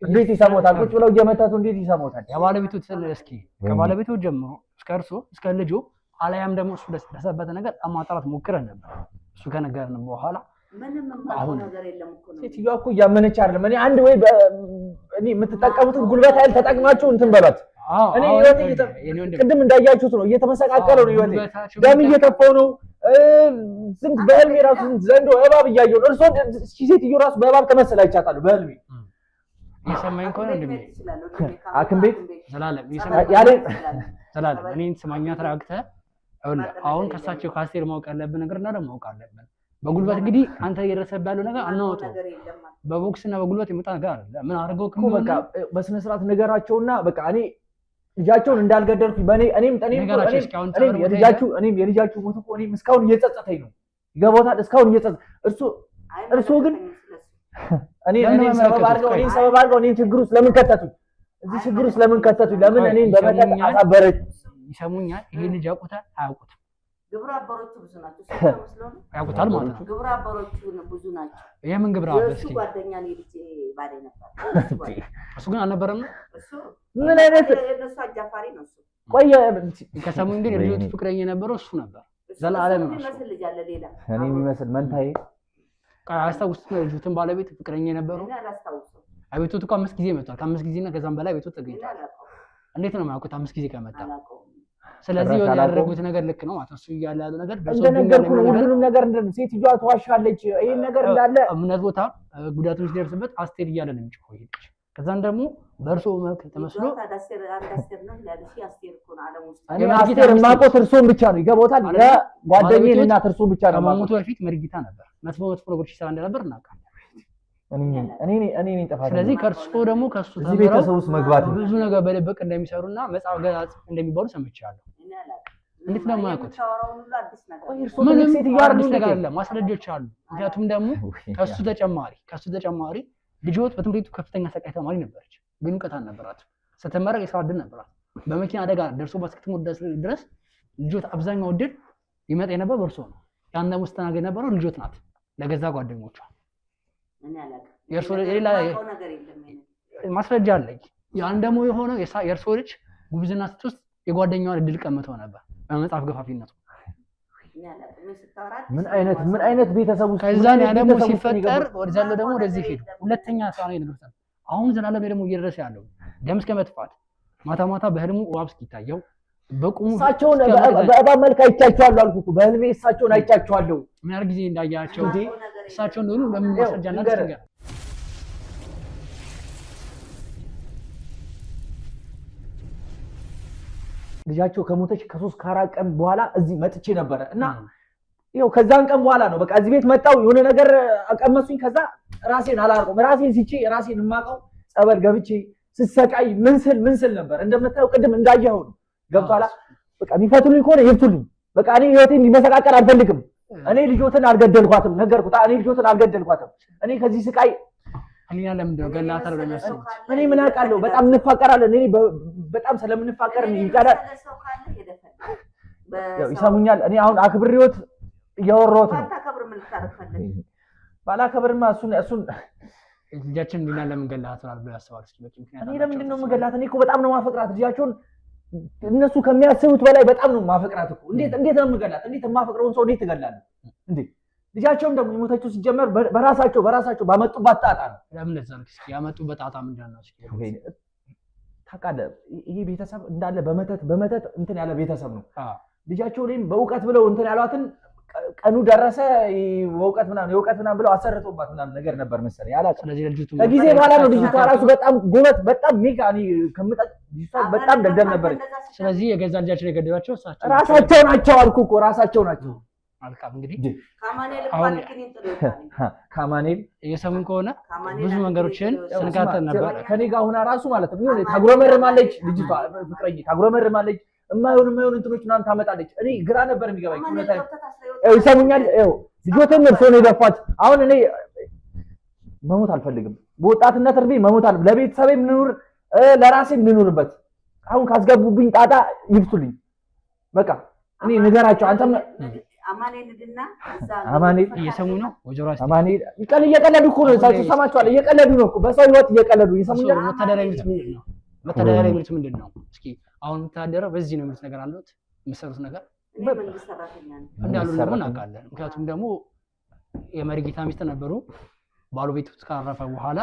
እንዴት ይሰሙታል? ቁጭ ብለው እየመተቱ እንዴት ይሰሙታል? የባለቤቱ እስኪ ከባለቤቱ ጀምሮ እስከ እርሶ እስከ ልጆ አላያም ደግሞ እሱ ደረሰበት ነገር ለማጣራት ሞክረን ነበር። እሱ ከነገርን በኋላ አሁን ነገር የለም እኮ ነው። ሴትዮዋ እኮ እያመነች አይደለም። እኔ አንድ ወይ እኔ የምትጠቀሙትን ጉልበት ኃይል ተጠቅማችሁ እንትን በሏት። እኔ ህይወቴ ቅድም እንዳያችሁት ነው፣ እየተመሰቃቀለው ነው ህይወቴ። ደም እየተፋው ነው። ስንት በህልሜ ራሱ ዘንዶ እባብ እያየሁ ነው። እርሶ ሴትዮ ራሱ በእባብ ተመሰላ አይቻታለሁ በህልሜ። የሰማኝ ከሆነ እንደምን ሐኪም ቤት ዘላለም ዘላለም እኔን ስማኛ ተራግተህ አሁን ከሳቸው ከአስቴር ማወቅ ያለብን ነገር እና ደግሞ ማወቅ አለብን። በጉልበት እንግዲህ አንተ እየደረሰብህ ያለው ነገር አናወጣው። በቦክስ እና በጉልበት የመጣ ነገር አይደለ። ምን አድርገው እኮ በቃ በስነ ስርዓት ነገራቸውና በቃ እኔ ልጃቸውን እንዳልገደልኩኝ በእኔ እኔም የልጃችሁ ሞት እኮ እኔም እስካሁን እየጸጸተኝ ነው። ይገባዎታል? እስካሁን እርሶ ግን እኔን ሰበብ አድርገው እኔን ችግር ውስጥ ለምን ከተቱኝ? እዚህ ችግር ውስጥ ለምን ከተቱኝ? ለምን እኔን በመተት አሳበረች? ይሰሙኛል? ይሄ ልጅ ያውቁታል አያውቁትም? ግብረ አበሮቹ ብዙ ናቸው። ያውቁታል ማለት ነው። ግብረ አበሮቹ ብዙ ናቸው። የምን ግብረ አበር? እስኪ ጓደኛ ነው ልጅ ባለ ነበር። እሱ ግን አልነበረም። እሱ ምን አይነት እሱ አጃፋሪ ነው። እሱ ቆየ ከሰሙኝ ግን ልጆቹ ፍቅረኛ የነበረው እሱ ነበር። ዘላለም ነው የሚመስል ልጅ አለ ሌላ እኔ የሚመስል መንታዬ አስታውስ። ልጅቱን ባለቤት ፍቅረኛ የነበረው አቤቱት እኮ 5 ጊዜ መጥቷል። ከ5 ጊዜና ከዛም በላይ ቤቱ ተገኝቷል። እንዴት ነው የማያውቁት? 5 ጊዜ ከመጣ ስለዚህ ያደረጉት ነገር ልክ ነው ማለት ነው። እሱ እያለ ያለው ነገር እንደነገርኩ ነው። ሁሉንም ነገር ሴትዮዋ ትዋሻለች። ይሄን ነገር እንዳለ እምነት ቦታ ጉዳቶች ደርስበት አስቴር እያለ ነው የሚጮኸው ይሄ ልጅ። ከዛን ደግሞ በእርሶ መልክ ተመስሎ አስቴር ነው ያለሽ። አስቴር እኮ ነው ዓለም ውስጥ እኔ አስቴር የማውቀው እርሶን ብቻ ነው። ይገባዎታል? ጓደኛዬ እናት እርሶን ብቻ ነው። ከመሞቱ በፊት መርጊታ ነበር። መጥፎ ነገሮች ይሰራ እንደነበር እናውቃለን። እኔ ጥፋት። ስለዚህ ከእርሶ ደግሞ ከሱ እዚህ ቤተሰብ ውስጥ መግባት ብዙ ነገር በደበቅ እንደሚሰሩና መጽሐፍ ገላጭ እንደሚባሉ ሰምቻለሁ። እንዴት ነው የማያውቁት? ምንም ሴትዮዋ አዲስ ነገር አለ፣ ማስረጃዎች አሉ። ምክንያቱም ደግሞ ከሱ ተጨማሪ ልጅዎት በትምህርት ቤቱ ከፍተኛ ሰቃይ ተማሪ ነበረች፣ ግን እውቀት አልነበራትም። ስትመረቅ የስራ ዕድል ነበራት። በመኪና አደጋ ደርሶባት እስክትሞት ድረስ ልጅዎት አብዛኛው ዕድል ይመጣ የነበረው በእርሶ ነው። ያን ደግሞ ስተናገድ የነበረው ልጅዎት ናት ለገዛ ጓደኞቿ። ማስረጃ አለኝ። ያን ደግሞ የሆነው የእርሶ ልጅ ጉብዝና ስትወስድ የጓደኛዋን ዕድል ቀምተው ነበር በመጽሐፍ ገፋፊነቱ። ምን አይነት ቤተሰብ ውስጥ ከዛን ያ ደግሞ ሲፈጠር ወደዛለው ደግሞ ወደዚህ ሄዱ። ሁለተኛ ሰው ነው ይነግሩታል። አሁን ዘላለም ደግሞ እየደረሰ ያለው ደም እስከ መጥፋት ማታ ማታ በህልሙ እባብ እስኪታየው በቁሙ እሳቸውን በእባብ መልክ አይቻቸዋለሁ አልኩ እኮ በህልሜ እሳቸውን አይቻቸዋለሁ። ምን ያህል ጊዜ እንዳያቸው እሳቸው እንደሆኑ ለምን ማስረጃና ነገር ልጃቸው ከሞተች ከ3 ከ4 ቀን በኋላ እዚህ መጥቼ ነበረ እና ይኸው ከዛን ቀን በኋላ ነው በቃ እዚህ ቤት መጣሁ። የሆነ ነገር አቀመሱኝ። ከዛ ራሴን አላርቆም። ራሴን ሲቼ ራሴን የማውቀው ጸበል ገብቼ ስሰቃይ ምን ስል ነበር። እንደምታየው ቅድም እንዳየኸው ነው። ገብቶሃል? በቃ የሚፈቱልኝ ከሆነ ይፍቱልኝ። በቃ እኔ ህይወቴን እንዲመሰቃቀል አልፈልግም። እኔ ልጆትን አልገደልኳትም፣ ነገርኩት። እኔ ልጆትን አልገደልኳትም። እኔ ከዚህ ስቃይ ህሊና ለምንድን ነው ገላታር በሚያስቡት? እኔ ምን አውቃለሁ? በጣም እንፋቀራለን። እኔ በጣም ስለምንፋቀር ይቃዳል። ያው ይሰሙኛል። እኔ አሁን አክብሬዎት እያወራሁት ነው። ባላከብርማ እሱን ልጃችን እንዲና ለምን ገላታር ብለው ያስባሉ? እስኪ በቂ ምክንያት እኔ ለምንድን ነው የምገላት? እኔ እኮ በጣም ነው ማፈቅራት ልጃቸውን። እነሱ ከሚያስቡት በላይ በጣም ነው ማፈቅራት እኮ። እንዴት ነው የምገላት? እንዴት የማፈቅረውን ሰው እንዴት ትገላለህ እንዴ? ልጃቸውም ደግሞ የሞተችው ሲጀመር በራሳቸው ባመጡባት ጣጣ ነው። ለምን ለዛ ነው? እስኪ ያመጡበት ጣጣ ምንድን ነው? እስኪ ታውቃለህ፣ ይሄ ቤተሰብ እንዳለ በመተት እንትን ያለ ቤተሰብ ነው። ልጃቸው ላይም በእውቀት ብለው እንትን ያሏትን ቀኑ ደረሰ የእውቀት ምናምን ብለው አሰርቶባት ምናምን ነገር ነበር መሰለኝ አላውቅም። ስለዚህ ልጅቱ ከጊዜ በኋላ ነው ልጅቷ ራሱ በጣም ጎበዝ በጣም ሜካኒ ልጅቷ በጣም ደደብ ነበር። ስለዚህ የገዛ ልጃቸው የገደሏቸው ራሳቸው ናቸው አልኩ እኮ ራሳቸው ናቸው። አልካም እንግዲህ ካማኔል እየሰሙን ከሆነ ብዙ መንገዶችን ስንካተል ነበር ከኔ ጋር ሆና ራሱ ማለት ነው ይሁን ታጉረመርማለች ልጅቷ ፍቅረኝ ታጉረመርማለች የማይሆን እንትኖች ምናምን ታመጣለች። እኔ ግራ ነበር የሚገባኝ ሁኔታ ይሰሙኛል። ልጆቴን እርሶ ነው የደፋት። አሁን እኔ መሞት አልፈልግም በወጣትነት እርቤ መሞት አልፈልግም። ለቤተሰቤም ልኑር ለራሴም ልኑርበት። አሁን ካስገቡብኝ ጣጣ ይፍቱልኝ በቃ። እኔ ንገራቸው አንተም አማኔል እየሰሙ ነው ወጀራ አማኔል እየቀለዱ እኮ ነው እሳቸው ሰማቸዋል። እየቀለዱ ነው እኮ በሰው ህይወት እየቀለዱ ይሰሙኛል። ወታደራዊ ሚሊት ምንድን ነው? እስኪ አሁን ወታደራዊ በዚህ ነው የሚሉት ነገር አሉት የምሰሩት ነገር እንዳሉ ደግሞ እናውቃለን። ምክንያቱም ደግሞ የመሪጌታ ሚስት ነበሩ። ባለቤቱ ካረፈ በኋላ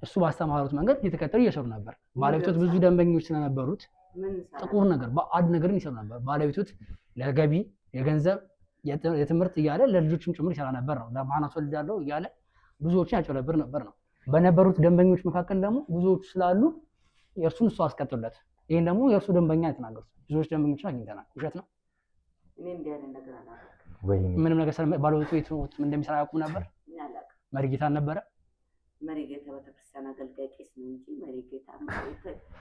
እሱ ባስተማሩት መንገድ እየተከተሉ እየሰሩ ነበር። ባለቤቱ ብዙ ደንበኞች ስለነበሩት ጥቁር ነገር ባዕድ ነገርን ይሰሩ ነበር። ባለቤቱ ለገቢ የገንዘብ የትምህርት እያለ ለልጆችም ጭምር ይሰራ ነበር ነው። ለማናት ወልዳለሁ እያለ ብዙዎችን ያጨለብር ነበር ነው። በነበሩት ደንበኞች መካከል ደግሞ ብዙዎች ስላሉ የእርሱን እሱ አስቀጥለት። ይሄን ደግሞ የእርሱ ደንበኛ የተናገሩት ብዙዎች ደንበኞችን አግኝተናል። ውሸት ነው። ምንም ነገር ባለቤቱ የት እንደሚሰራ ያውቁም ነበር። መሪጌታ ነበረ። መሪጌታ ቤተክርስቲያን አገልጋይ ቄስ ነው እንጂ መሪጌታ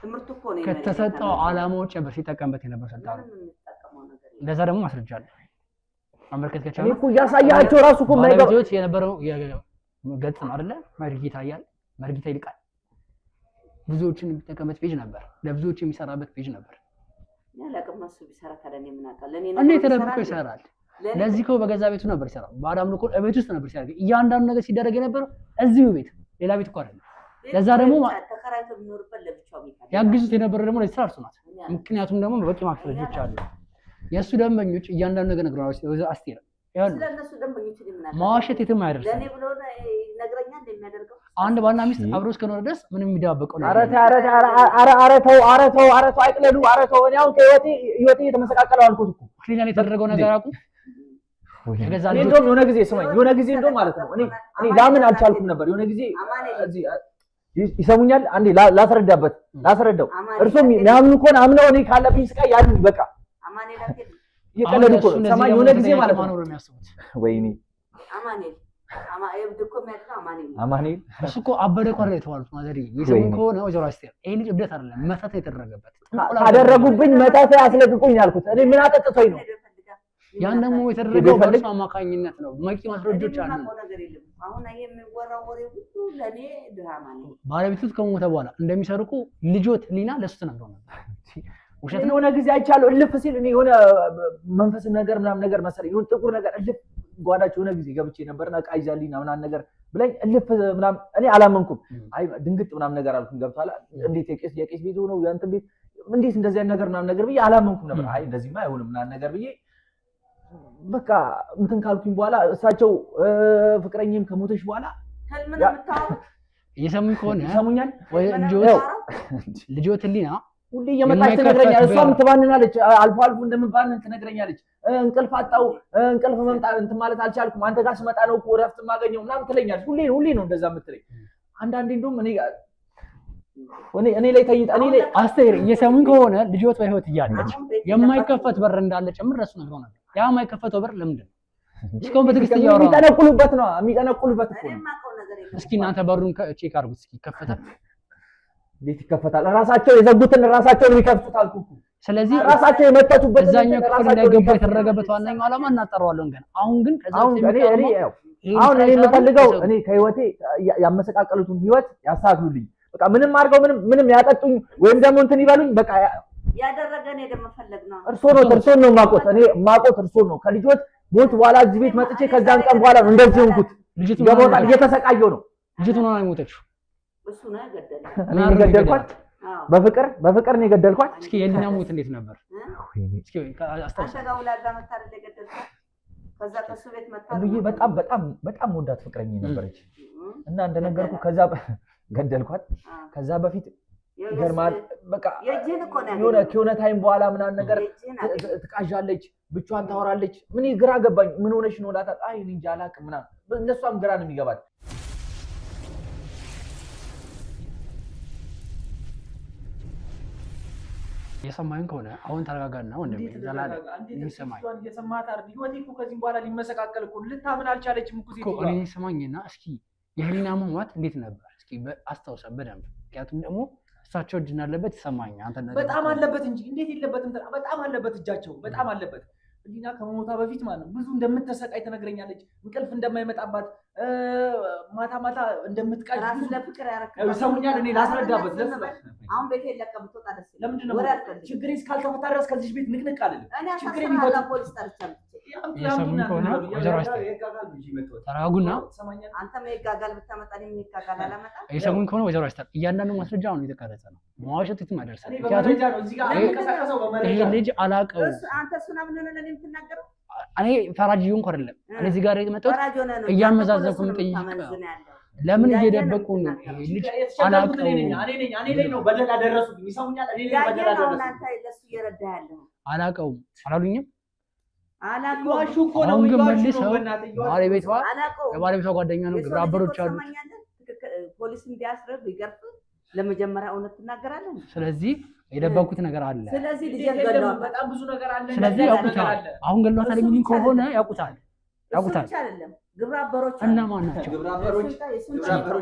ትምህርቱ እኮ ነው ከተሰጠው ዓላማዎች ሲጠቀምበት የነበረ ስልጣን። እንደዛ ደግሞ ማስረጃ አለ። አመልከት ከቻለ እኔ እኮ ያሳያቸው ራሱ እኮ መሪጌታ የነበረው ገጽ ነው አይደለ? መሪጌታ እያለ መሪጌታ ይልቃል። ብዙዎችን የሚጠቀምበት ፔጅ ነበር። ለብዙዎች የሚሰራበት ፔጅ ነበር። ያላቀም እሱ ቢሰራ ታዲያ እኔ ምን አውቃለሁ? እኔ ተደብቆ ይሰራል። ለዚህ እኮ በገዛ ቤቱ ነበር ይሰራል። ባዳም ልኮ ቤት ውስጥ ነበር ሲያደርግ እያንዳንዱ ነገር ሲደረግ የነበረው እዚሁ ቤት ሌላ ቤት እኮ አይደለም። ለዛ ደግሞ ተከራይቶ የሚኖርበት ለብቻው ቤት ያግዙት የነበረው ደግሞ ለስራ እርሱ ናት። ምክንያቱም ደግሞ በቂ ማስረጃዎች አሉ። የእሱ ደንበኞች እያንዳንዱ ነገር ነግረዋል። አስቴር ስለነሱ ደንበኞች ማዋሸት የትም አይደርስም። ለኔ ብሎ ነግረኛ እንደሚያደርገው አንድ ባልና ሚስት አብሮ እስከኖረ ድረስ ምንም የሚደባበቀው ነገር ኧረ ተው አይቅለዱ። ኧረ ተው እኔ አሁን ከህይወቴ እየተመሰቃቀለው አልኩት እኮ ክሊናን የተደረገው ነገር አቁ እኔ እንደውም የሆነ ጊዜ ስማኝ የሆነ ጊዜ እንደውም ማለት ነው እኔ ላምን አልቻልኩም ነበር። የሆነ ጊዜ እዚህ ይሰሙኛል። አንዴ ላስረዳው እርሱም ያምኑ ከሆነ አምነው እኔ ካለብኝ ስቃይ ያሉ በቃ እየቀለዱ እኮ ነው። ሰማኝ የሆነ ጊዜ ማለት ነው ወይኔ አማኔል እሱ እኮ አበደ እኮ አይደል የተባሉት ማዘሪ ይሰሙ ከሆነ ወጀራ አስቴር ይሄ ልጅ እብደት አይደለም መተት የተደረገበት ካደረጉብኝ መተት ያስለቅቁኝ ያልኩት እኔ ምን አጠጥቶኝ ነው? ያን ደግሞ የተደረገው በእርሱ አማካኝነት ነው። መቂ ማስረጃዎች አሉ። አሁን የሚወራው ወሬ ሁሉ ለኔ ድራማ ነው። ባለቤቱ ከሞተ በኋላ እንደሚሰርቁ ልጆት ሊና ለሱ ተነግረው ነበር። ውሸት ነው። የሆነ ጊዜ አይቻለሁ እልፍ ሲል እኔ የሆነ መንፈስ ነገር ምናምን ነገር መሰለኝ የሆነ ጥቁር ነገር እልፍ ጓዳቸው የሆነ ጊዜ ገብቼ ነበርና ዕቃ ይዛልኝ ምናምን ነገር ብለኝ እልፍ ምናምን እኔ አላመንኩም። አይ ድንግጥ ምናምን ነገር አልኩኝ። ገብቷል። እንዴት የቄስ ቤት ሆነው ያንተን ቤት እንዴት እንደዚህ አይነት ነገር ምናምን ነገር ብዬ አላመንኩም ነበር። አይ እንደዚህማ አይሆንም ምናምን ነገር ብዬ በቃ እንትን ካልኩኝ በኋላ እሳቸው ፍቅረኛም ከሞተች በኋላ እየሰሙኝ ከሆነ ሰሙኛል ወይ ልጆት ሊና ሁሌ እየመጣች ትነግረኛለች። እሷም ትባንናለች። አልፎ እንደምባንን ትነግረኛለች። እንቅልፍ አጣው እንቅልፍ መምጣት እንትን ማለት አልቻልኩም። አንተ ጋር ስመጣ ነው እኮ እረፍት የማገኘው ምናምን ትለኛለች። ሁሌ ነው እንደዛ የምትለኝ። አንዳንዴ እንደውም እኔ ላይ ተይጣ እኔ ላይ አስቴር እየሰሙኝ ከሆነ ልጆት በህይወት እያለች የማይከፈት በር እንዳለ ጭምር እሱ ነግረው ነበር። ያ የማይከፈተው በር ለምንድን ነው? እስካሁን በትዕግስት እያወራሁ የሚጠነቁሉበት እኮ ነው። እስኪ እናንተ በሩን ቼክ አድርጉት። እስኪ ይከፈታል? እንዴት ይከፈታል? ራሳቸው የዘጉትን ራሳቸው የሚከፍቱት አልኩ እኮ። ስለዚህ ራሳቸው የመተቱበት እዛኛው ክፍል እንዳይገባ የተደረገበት ዋናኛው ዓላማ እናጠራዋለን። ገና አሁን ግን እኔ የምፈልገው እኔ ከህይወቴ ያመሰቃቀሉትን ህይወት ያስተካክሉልኝ። በቃ ምንም አድርገው ምንም ያጠጡኝ ወይም ደግሞ እንትን ይበሉኝ። በቃ ያደረገን የደመፈለግ ነው። እርሶን ነው ማቆት እኔ ማቆት እርሶን ነው። ከልጆት ሞት በኋላ እዚህ ቤት መጥቼ ከዛን ቀን በኋላ ነው እንደዚህ ሆንኩት። ገቦታ እየተሰቃየው ነው። ልጅቱ ነው የሞተችው። እሱ ነው የገደለው። እኔ የገደልኳት በፍቅር ነው የገደልኳት። እስኪ የሊና ሞት እንዴት ነበር? እስኪ አስተጋው ለአዳ መታረል የገደልኳት ከዛ ከሱ ቤት መጣ። በጣም ወዳት ፍቅረኛ ነበረች እና እንደነገርኩ ከዛ ገደልኳት። ከዛ በፊት ይገርማል። በቃ የሆነ ታይም በኋላ ምናምን ነገር ትቃዣለች፣ ብቻዋን ታወራለች። ምን ግራ ገባኝ። ምን ሆነሽ ነው እላታለሁ። አይ እኔ እንጃ አላውቅም ምናምን። እነሷም ግራ ነው የሚገባት። የሰማኝ ከሆነ አሁን ተረጋጋና ወንድሜ ዘላለም ይሰማኝ የሰማት አይደል? ህይወቴ እኮ ከዚህ በኋላ ሊመሰካከል እኮ ልታምን አልቻለችም እኮ ሴት እኔ ሰማኝና እስኪ የህሊና መሟት እንዴት ነበር? እስኪ አስታውሰን በደንብ። ምክንያቱም ደግሞ እሳቸው እጅ እንዳለበት ይሰማኛል። አንተ በጣም አለበት እንጂ እንዴት የለበትም? በጣም አለበት፣ እጃቸው በጣም አለበት። ህሊና ከመሞታ በፊት ማለት ነው ብዙ እንደምትሰቃይ ትነግረኛለች። እንቅልፍ እንደማይመጣባት ማታ እንደምትቃጅ ለፍቅር ያረከው ሰውኛል። እኔ ላስረዳበት አሁን ቤት የለቀም ተወጣ ደስ ይላል። ለምንድን ነው ችግሬ እስካልተፈታ ድረስ ከዚህ ቤት ንቅንቅ አልልም። ችግሬ ቢፈታ ፖሊስ ጠርቻለሁ። የሰሙኝ ከሆነ ተረጋጉና አንተም የጋጋል ብታመጣ እኔም የጋጋል አላመጣ። የሰሙኝ ከሆነ ወይዘሮ አስታር እያንዳንዱ ማስረጃ አሁን የተቀረጸ ነው። መዋሸት የትም አይደርስም። ይሄ ልጅ አላውቀው አንተ እሱን አምነህ ነው ለኔ የምትናገረው? እኔ ፈራጅ ይሁን አይደለም። እኔ እዚህ ጋር የመጣሁት እያመዛዘንኩ የምጠይቅ ለምን እየደበቁ ነው? ይሄ ልጅ አላውቀው እኔ ላይ ነው በደል አደረሱብኝ። ይሰሙኛል። እኔ ላይ በደል አደረሱብኝ። አንተ ለሱ እየረዳ ያለው አላውቀውም አላሉኝም። አላውቀውም እኮ ነው። አሁን ግን መልሰው የባለቤቷ ጓደኛ ነው፣ ግብረ አበሮች አሉ። ፖሊስ እንዲያስረብ ይገርፍ ለመጀመሪያ እውነት ትናገራለህ። ስለዚህ የደበቁት ነገር አለ። ስለዚህ ልጅ ገለዋል፣ በጣም ብዙ ነገር አለ። ስለዚህ ያውቁታል። አሁን ገለዋታል የሚሉኝ ከሆነ ያውቁታል። አይደለም ግብረ አበሮች እና ማን ናቸው? ግብረ አበሮች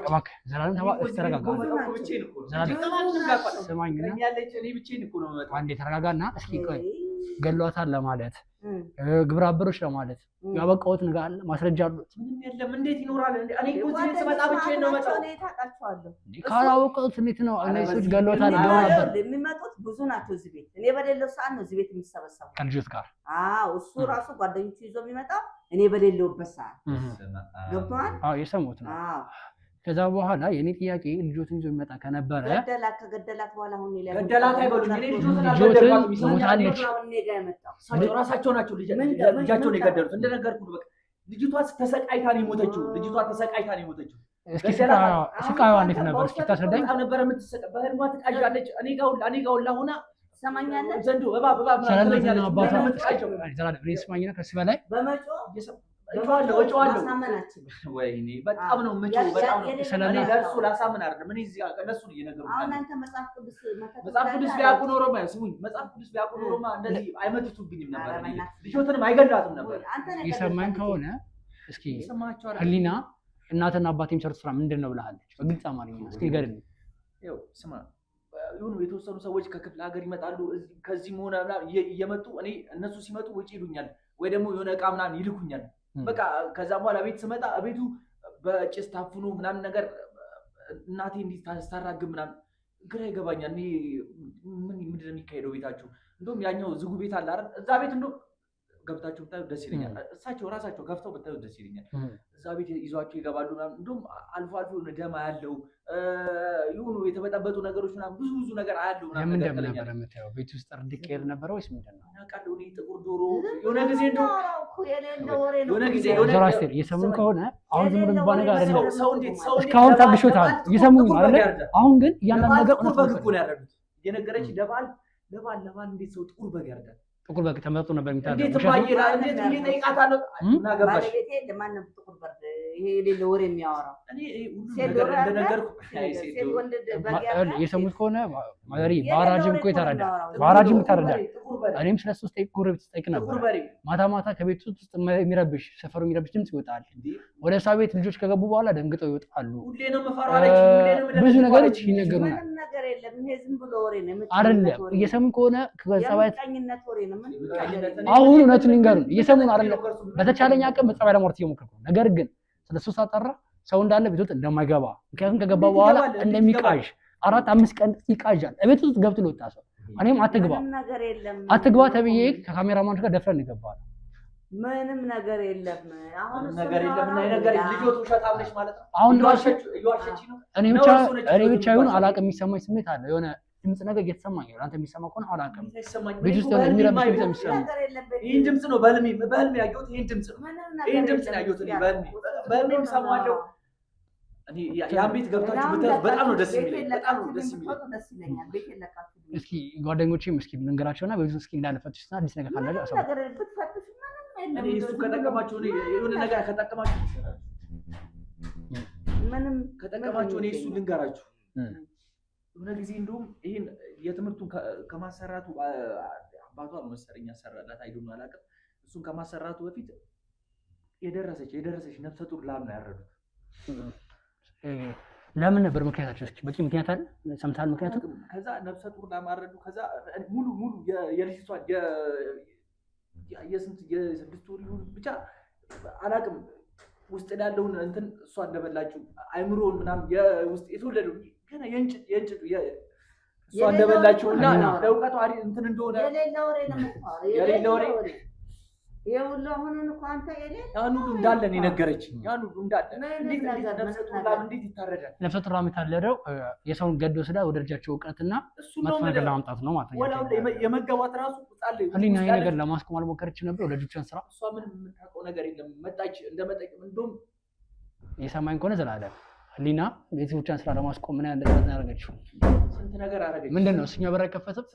እባክህ ዘላለም ተረጋጋ። ስማኝና አንዴ ተረጋጋና እስኪ ቆይ ገለዋታል ለማለት ግብረ አበሮች ለማለት ያበቃሁት ነገር አለ? ማስረጃ አሉት? ምንም የለም። እንዴት ይኖራል? እኔ እኮ እዚህ ስመጣ ብቻዬን ነው መጣው። ካላወቀሁት እንዴት ነው እነዚህ ሰዎች ገለዋታል ነበር የሚመጡት? ብዙ ናቸው እዚህ ቤት። እኔ በሌለው ሰዓት ነው እዚህ ቤት የሚሰበሰቡ ከልጆች ጋር። እሱ ራሱ ጓደኞቹ ይዞ የሚመጣው እኔ በሌለውበት ሰዓት ገብቶሃል? የሰሙት ነው። ከዛ በኋላ የኔ ጥያቄ ልጆትን ይዞ የሚመጣ ከነበረ ከገደላት በኋላ አሁን ገደላት አይበሉኝ። እኔ ልጆትን ሞታለች። ራሳቸው ናቸው ልጃቸውን የገደሉት። እንደነገርኩህ በቃ ልጅቷ ተሰቃይታ ነው የሞተችው። ስቃይዋ እንዴት ነበር? እስኪ ታስረዳኝ። ነበር የምትሰቃይ በህልሟ ትቃዣለች። እኔ ጋር ሁላ ሆና ሰማኛለህ ዘንዶ እባብ ስለዚህ አባቷ ዘላለም ስማኝና ከዚህ በላይ በመጮ ወጪዋለሁ ወይኔ በጣም ነው የምጮህ። በጣም ስለኔ ለእርሱ ላሳምን አይደለም እኔ እዚህ እነሱ ነው እየነገሩኝ። አሁን አንተ መጽሐፍ ቅዱስ ቢያውቁ ኖሮማ ስሙኝ፣ መጽሐፍ ቅዱስ ቢያውቁ ኖሮማ እንደዚህ አይመቱትብኝም ነበር፣ ልጆትንም አይገላትም ነበር። ይሰማኝ ከሆነ እስኪ ህሊና እናትና አባት የሚሰሩት ስራ ምንድን ነው ብለሃለች? በግልጽ አማርኛ እስኪ ንገረኝ። ይኸው ስማ፣ ይሁኑ የተወሰኑ ሰዎች ከክፍለ ሀገር ይመጣሉ። ከዚህም ሆነ እየመጡ እኔ እነሱ ሲመጡ ውጪ ይሉኛል፣ ወይ ደግሞ የሆነ እቃ ምናምን ይልኩኛል። በቃ ከዛም በኋላ ቤት ስመጣ ቤቱ በጭስ ታፍኖ ምናምን ነገር እናቴ እንዲህ ታስታራግም ምናምን ግራ ይገባኛል። እኔ ምንድን ነው የሚካሄደው ቤታችሁ? እንደውም ያኛው ዝጉ ቤት አለ አይደል? እዛ ቤት እንደውም ገብታችሁ ብታዩት ደስ ይለኛል። እሳቸው ራሳቸው ከፍተው ብታዩት ደስ ይለኛል። እዛ ቤት ይዟቸው ይገባሉ ምናምን። እንደውም አልፎ አልፎ ደማ ያለው ይሁኑ የተበጠበጡ ነገሮች ምናምን ብዙ ነገር አያለው ምናምን። ምን ደም ነበር የምታየው? ቤት ውስጥ እርድቄል ነበር ወይስ ምንድን ነው? አውቃለሁ እኔ ጥቁር ዶሮ የሆነ ጊዜ እንደው ዞራ ስቴር እየሰሙኝ ከሆነ አሁን ዝም ብሎ የሚባል ነገር አይደለም። እስካሁን ታግሾታል፣ እየሰሙኝ ነው አይደል? አሁን ግን እያንዳንዱ ነገር እውነት በግ እኮ ነው ያደረጉት። የነገረች ለባል እንዴት ሰው ጥቁር በግ ያርዳል? ጥቁር በግ ተመርጦ ነበር የሚታረደው። እንዴት ባየራ እንዴት እየጠይቃታለሁ እና ገባሽ? ባለቤቴ ለማንም ጥቁር በግ ይሄ የሌለ ወሬ የሚያወራው እኔ ሁሉ ነገር እንደነገርኩ የሰሙት ከሆነ ማሪ ባራጅም እኮ ይታረዳል፣ ባራጅም ይታረዳል። እኔም ስለሱ ጎረቤት ስጠይቅ ነበር። ማታ ከቤት ውስጥ የሚረብሽ ሰፈሩ የሚረብሽ ድምፅ ይወጣል። ወደ እሷ ቤት ልጆች ከገቡ በኋላ ደንግጠው ይወጣሉ። ብዙ ነገሮች ይነገሩናል። አይደለም እየሰሙን ከሆነ ከጸባይት አሁን እውነቱን ይንገሩን። እየሰሙን አይደለም። በተቻለኝ አቅም ጸባይ ለማውራት እየሞከርኩ ነው። ነገር ግን ስለሱ ሳጠራ ሰው እንዳለ ቤት ውስጥ እንደማይገባ ምክንያቱም ከገባ በኋላ እንደሚቃዥ 4-5 ቀን ይቃዣል። ቤት ውስጥ ገብቶ ለወጣ ሰው እኔም አትግባ ተብዬ ከካሜራማን ጋር ደፍረን ይገባል። ምንም ነገር የለም። አሁን ነገር የለም እና ነገር ልጆት ውሸታምነሽ ማለት ነው። አሁን እየዋሸች ነው። እኔ ብቻ ይሁን አላውቅም፣ የሚሰማኝ ስሜት አለ። የሆነ ድምጽ ነገር እየተሰማኝ ነው። አንተ የሚሰማ ከሆነ አላውቅም። ቤት ውስጥ ነው የሚረብሽ ቤት የሚሰማ ይሄን ድምጽ ነው በህልሜ ያየሁት። ይሄን ድምጽ ነው ያየሁት። በህልሜ ሰማዋለሁ። እኔ ያን ቤት ገብታችሁ ብታዩት በጣም ነው ደስ የሚለኝ። በጣም ነው ደስ ይለኛል። ቤት የለቃችሁ እስኪ ጓደኞቼም እስኪ ልንገራቸውና በዚህ እስኪ እንዳለፈትሽና አዲስ ነገር ካለ አሳብ እኔ እሱ ከጠቀማችሁ የሆነ ነገር ከጠቀማችሁ ምንም ከጠቀማችሁ እኔ እሱ ልንገራችሁ። የሆነ ጊዜ እንደውም ይሄን የትምህርቱን ከማሰራቱ አባቷ ነው መሰለኝ ያሰራላት አይዶም አላውቅም። እሱን ከማሰራቱ በፊት የደረሰች ነፍሰ ጡር ላም ነው ያረዱት። ለምን ነበር ምክንያታቸው? እስኪ በቂ ምክንያት አለ ሰምታል? ምክንያቱ ከዛ ነፍሰ ጡር ላም አረዱ። ከዛ ሙሉ የልጅቷን የስንት የ6 ወር ይሁን ብቻ አላውቅም ውስጥ ያለውን እንትን እሷ እንደበላችሁ አይምሮውን ምናምን የውስጥ የተወለደው ገና የእንጭቱ እሷ እንደበላችሁ እና ለእውቀቷ እንትን እንደሆነ የሌለ ወሬ የሁሉ አሁን እንኳን አንተ ያን ሁሉ እንዳለ ነው የነገረችኝ። ያን ሁሉ እንዳለ እንዴት ነፍሰ ጡር ላም እንዴት ይታረዳል? ነፍሰ ጡር ላም የታረደው የሰውን ገድ ወስዳ ወደ ልጃቸው እውቀትና መጥፎ ነገር ለማምጣት ነው ማለት ነው። ወላው የመገባት ራሱ ጣል ህሊና ይሄ ነገር ለማስቆም አልሞከረች ነበር። ወለጆቿን ስራ እሷ ምንም የምታውቀው ነገር የለም። መጣች እንደመጣች እንደውም የሰማኝ ከሆነ ዘላለም ህሊና ቤተሰቦቿን ስራ ለማስቆም ምን ያለ ነገር ያደረገችው ስንት ነገር አደረገች። ምንድነው እሱኛ በር አይከፈትም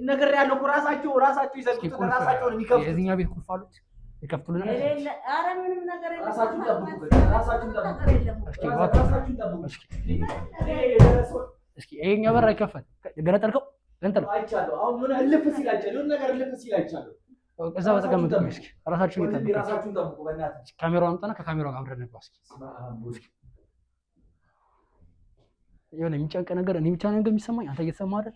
ነገር ያለው ራሳቸው ይዘጉት ራሳቸው ነው የሚከፍቱት። የዚህኛ ቤት ቁልፍ አሉት ይከፍቱልና አረ ምንም ነገር የለም። ራሳቸው ጠብቁበት። እስኪ ይሄኛ በር አይከፈት ገረጠልከው እንተለው አይቻለሁ። አሁን ምን ልፍ ሲላቸው የሆነ ነገር ልፍ ሲላቸው እዛ በተቀመጡ እስኪ ራሳችሁን ጠብቁ በእናትህ። ካሜራውን አምጣና ከካሜራው ጋር አብረን እንግባ እስኪ። የሆነ የሚጨንቅ ነገር እኔ ብቻ ነው የሚሰማኝ። አንተ እየተሰማ አይደል?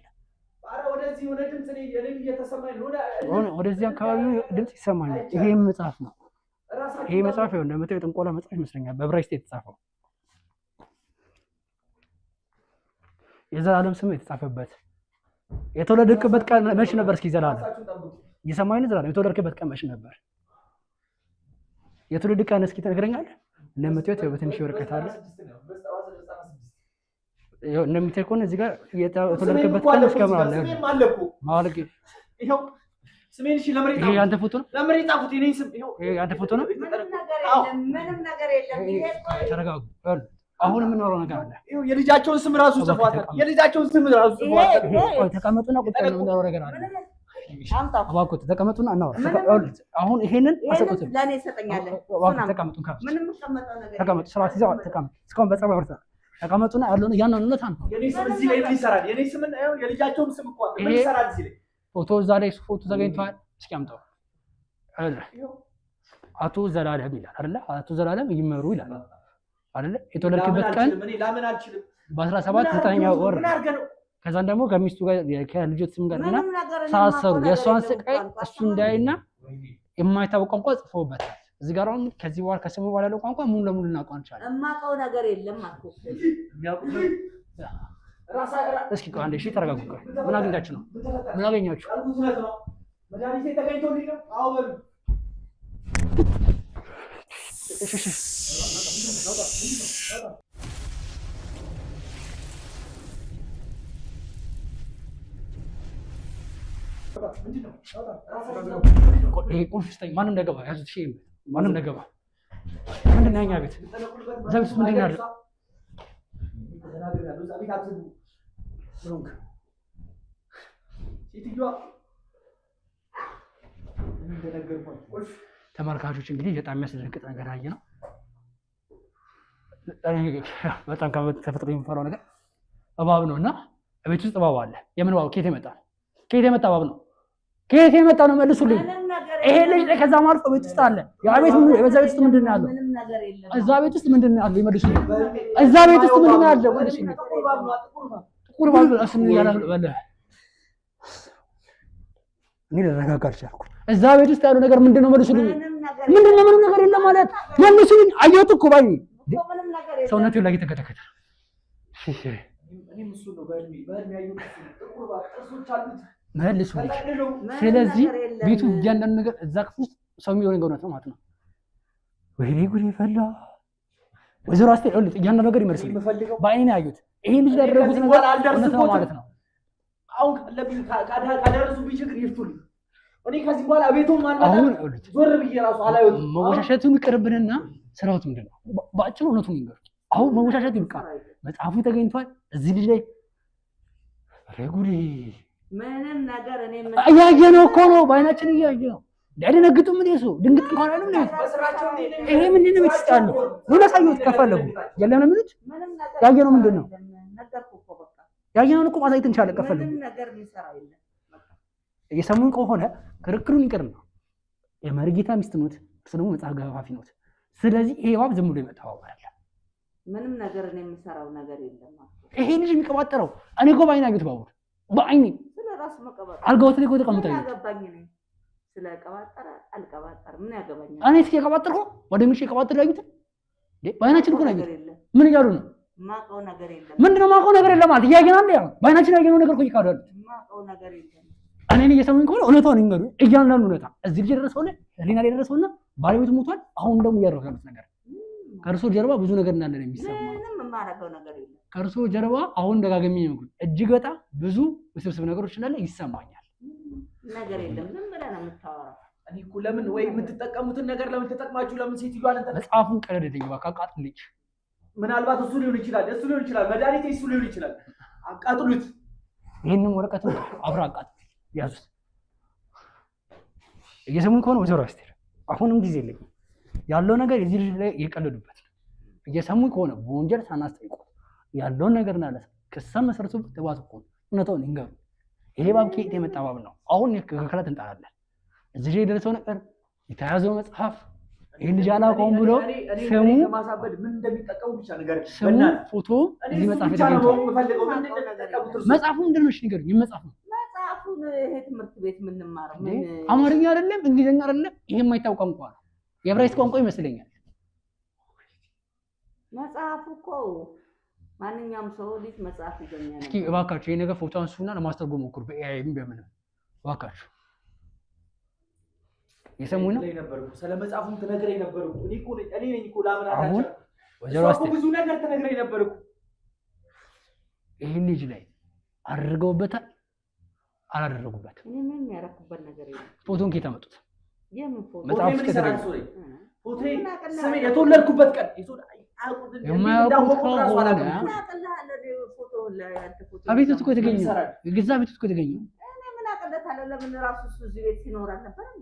አረ ወደዚህ ወደ ድምጽ እኔ እየተሰማኝ ነው። ወደዚህ አካባቢ ድምጽ ይሰማኛል። ይሄ መጽሐፍ ነው። ይሄ መጽሐፍ ነው እንደምታየው የጥንቆላ መጽሐፍ ይመስለኛል። በዕብራይስጥ የተጻፈው የዘላለም ስም የተጻፈበት የተወለድክበት ቀን መች ነበር? እስኪ ዘላለም እየሰማኝ ነው። ዘላለም የተወለድክበት ቀን መች ነበር? የትውልድ ቀን እስኪ ትነግረኛለህ? እንደምታዩት በትንሽ ወረቀት አለ። እንደምታየው ከሆነ እዚህ ጋር የተወለድክበት ቀን እስከማለ ማለቅ ይሄው ስሜን እሺ፣ ይሄ ያንተ ፎቶ ነው። ለምሬ ጻፉት። የኔ ስም ይሄው ይሄ ያንተ ፎቶ ነው። ምንም ነገር የለም። ተረጋጉ። አሁን የምናወራው ነገር አለ። ይሄው የልጃቸውን ስም ራሱ ጽፏታል። የልጃቸውን ስም ራሱ ጽፏታል። ተቀመጡና ቁጭ ብለን የምናወራው ነገር አለ። አባኮት ተቀመጡና እናወራ። አሁን ይሄንን አሰጡት ለኔ ሰጠኛለህ። ተቀመጡ። ምንም ተቀመጠው ነገር ተቀመጡ። ስርዓት ይዘው ተቀመጡ። እስካሁን በጸባይ ወርታ ተቀመጡና ያለውን እያንዳንዱነት አንተ የኔ ስም እዚህ ላይ ምን ይሰራል? የኔ ስም ነው የልጃቸውን ስም እኮ ምን ይሰራል እዚህ ላይ? ፎቶ እዛ ላይ ፎቶ ተገኝቷል። እስኪ አምጣው። አቶ ዘላለም ይላል አይደለ? አቶ ዘላለም ይመሩ ይላል አይደለ? የተወለድክበት ቀን እኔ ላምን አልችልም። በ17 9ኛ ወር ከዛን ደግሞ ከሚስቱ ጋር ከልጆች ስም ጋር እና ሳሰሩ የእሷን ስቃይ እሱ እንዳይና የማይታወቅ ቋንቋ ጽፎበታል። እዚህ ጋር አሁን ከዚህ በኋላ ከስሙ በኋላ ያለው ቋንቋ ሙሉ ለሙሉ እናውቀው እንችላለን። የማውቀው ነገር የለም አልኩህ። እስኪ ቆይ አንዴ እሺ፣ ተረጋጉ። ምን አግኝታችሁ ነው? ምን አገኛችሁ? መድኃኒቴ ተገኝቶልኝ ነው። አዎ በሉ ማንም እንደገባ ያዙት። እሺ ማንም እንደገባ ምንድን ነው? እኛ ቤት እዛ ቤት ምንድን ነው ያለው? ተመልካቾች እንግዲህ በጣም የሚያስደነግጥ ነገር አየ ነው። በጣም ተፈጥሮ የሚፈራው ነገር እባብ ነው እና ቤት ውስጥ እባብ አለ። የምን እባብ? ከየት የመጣ ከየት የመጣ እባብ ነው? ከየት የመጣ ነው? መልሱልኝ። ይሄ ልጅ ከዛም አልፎ ቤት ውስጥ አለ። ያ ቤት ምን? በዛ ቤት ውስጥ ምንድን ነው ያለው? እዛ ቤት ውስጥ ምንድን ነው ያለው? ይመልሱልኝ። እዛ ቤት ውስጥ ምንድን ነው ያለው? መልሱልኝ። ጥቁር እባብ ነው እሱን ያላበለ እኔ ልረጋጋ አልቻልኩም። እዛ ቤት ውስጥ ያለው ነገር ምንድን ነው? መልሱልኝ። ምንድን ነው? ምንም ነገር የለም ማለት መልሱልኝ። አየሁት እኮ ባይ ሰውነቱ ላይ ተከተከተ። መልሱልኝ። ስለዚህ ቤቱ እያንዳንዱ ነገር እዛ ክፍል ውስጥ ሰው የሚሆን ነገር ነው ማለት ነው። ወይኔ ጉድ ይፈላ። ወይዘሮ አስቴር እያንዳንዱ ነገር ይመልሱልኝ። በአይኔ ያዩት ይሄ ልጅ ያደረጉት ነገር እውነት ነው ማለት ነው። አሁን ካደረሱብኝ ችግር ይፍቱልኝ። እኔ ከዚህ በኋላ ቤቱን አሁን ዞር ብዬ ራሱ አላየሁትም። መወሻሸቱን ይቅርብንና ስራውት ምንድን ነው? በአጭሩ እውነቱን ይንገሩት። አሁን መወሻሸት ይብቃ። መጽሐፉ ተገኝቷል እዚህ ልጅ ላይ ረጉሪ ምንም ነገር እኔ እያየነው እኮ ነው፣ በአይናችን እያየነው እንዳይደነግጡም ምን ይሱ ድንግጥ እንኳን አይደለም ነው። ይሄ ምንድን ነው የምትጫለው? ምን አሳዩት ከፈለጉ የለም ነው የሚሉት። ያየነው ምንድን ነው? ያየነውን እኮ ማሳየት እንችላለን ከፈለጉ። እየሰሙን ከሆነ ክርክሩን ይቅር ነው። የመርጌታ ሚስት ኖት፣ እሱ ደግሞ መጽሐፍ ገፋፊ ኖት። ስለዚህ ይሄ ዋብ ዝም ብሎ የመጣው አለ። ምንም ነገር እኔ የምሰራው ነገር የለም። ይሄ ልጅ የሚቀባጠረው እኔ እኮ በአይኔ አየሁት፣ ባቡር በአይኔ ስለራስ መቀባጠር አልጋው ላይ እኮ ተቀምጦ ምን ያገባኝ ነኝ? ስለቀባጠረ አልቀባጠረ ምን ያገባኝ? እኔ እስኪ የቀባጠርኩ ወደምሽ የቀባጠር ያዩት እንዴ? በአይናችን እኮ ነው ያዩት። ምን እያሉ ነው? ማቀው ነገር የለም። ምንድነው ማቀው ነገር የለም ማለት? እያየን አይደል? ያው በአይናችን ያየነው ነገር እኮ ይካዳሉ። ማቀው ነገር የለም። እኔን እየሰሙኝ ከሆነ እውነታውን ይንገሩ። እያንዳንዱ እውነታ እዚህ ልጅ የደረሰው ነው ህሊና ላይ የደረሰውና ባለቤቱ ሞቷል። አሁን ደግሞ እያደረገ ያሉት ነገር ከእርሶ ጀርባ ብዙ ነገር እንዳለ ነው የሚሰማው። ምንም የማደርገው ነገር የለም። ከእርሶ ጀርባ አሁን ደጋግሜ ነው እጅግ በጣም ብዙ ውስብስብ ነገሮች እንዳለ ይሰማኛል። ነገር የለም። ዝም ብለህ ነው የምታወራው። እኔ እኮ ለምን ወይ የምትጠቀሙትን ነገር ለምን ተጠቅማችሁ ለምን ሴትዮዋን እንትን መጽሐፉን ቀደደልኝ እባክህ አቃጥልኝ። ምናልባት እሱ ሊሆን ይችላል መድኃኒቴ እሱ ሊሆን ይችላል። አቃጥሉት። ይህንን ወረቀት አብረህ አቃጥል ያዙት። እየሰሙን ከሆነ ወይዘሮ አስቴር አሁንም ጊዜ የለኝም። ያለው ነገር የዚህ ልጅ ላይ የቀለዱበት ነው። እየሰሙኝ ከሆነ በወንጀል ሳናስጠይቁት ያለውን ነገር እናለት ክሰም መሰረቱበት ተባቱ እኮ እውነታውን ይንገሩ። ይሄ ባብ ከየት የመጣ ባብ ነው? አሁን ከከላት እንጣላለን። እዚህ ላይ የደረሰው ነገር የተያዘው መጽሐፍ ይሄን ልጅ አላውቀውም ብሎ ስሙ ማሳበድ ምን እንደሚጠቀሙ ብቻ ነገር ስሙ ፎቶ እዚህ መጽሐፍ የተገኘው መጽሐፉ ምንድን ነው? እሺ ንገሩኝ። መጽሐፉ መጽሐፉን ይሄ ትምህርት ቤት የምንማረው ምን አማርኛ አይደለም እንግሊዝኛ አይደለም፣ ይሄ የማይታወቅ ቋንቋ ነው። የዕብራይስጥ ቋንቋ ይመስለኛል። መጽሐፉ እኮ ማንኛውም ሰው ልጅ መጽሐፍ ይገኛል። እስኪ እባካችሁ ይሄ ነገር ፎቶ አንሱና ለማስተርጎም ሞክሩ፣ በኤአይም በምንም እባካችሁ። የሰሙኝ ነው ስለ መጽሐፉም ትነግረኝ ነበር እኮ እኔ ነኝ እኮ ላምናታቸው። አሁን ወጀሮ አስቴር ብዙ ነገር ትነግረኝ ነበር እኮ። ይሄን ልጅ ላይ አድርገውበታል አላደረጉበትም? እኔ ምን ያረኩበት ነገር የለም። ፎቶን ከየት አመጡት? የምን ፎቶ? መጽሐፍ ከተደረገ ፎቶ ስሜ የተወለድኩበት ቀን የማያውቁት ከሆነ አቤት እኮ የተገኘው የገዛ ቤት እኮ የተገኘው እኔ ምን አቀለታለሁ? ለምን ራሱ እሱ እዚህ ቤት ሲኖር አልነበረም?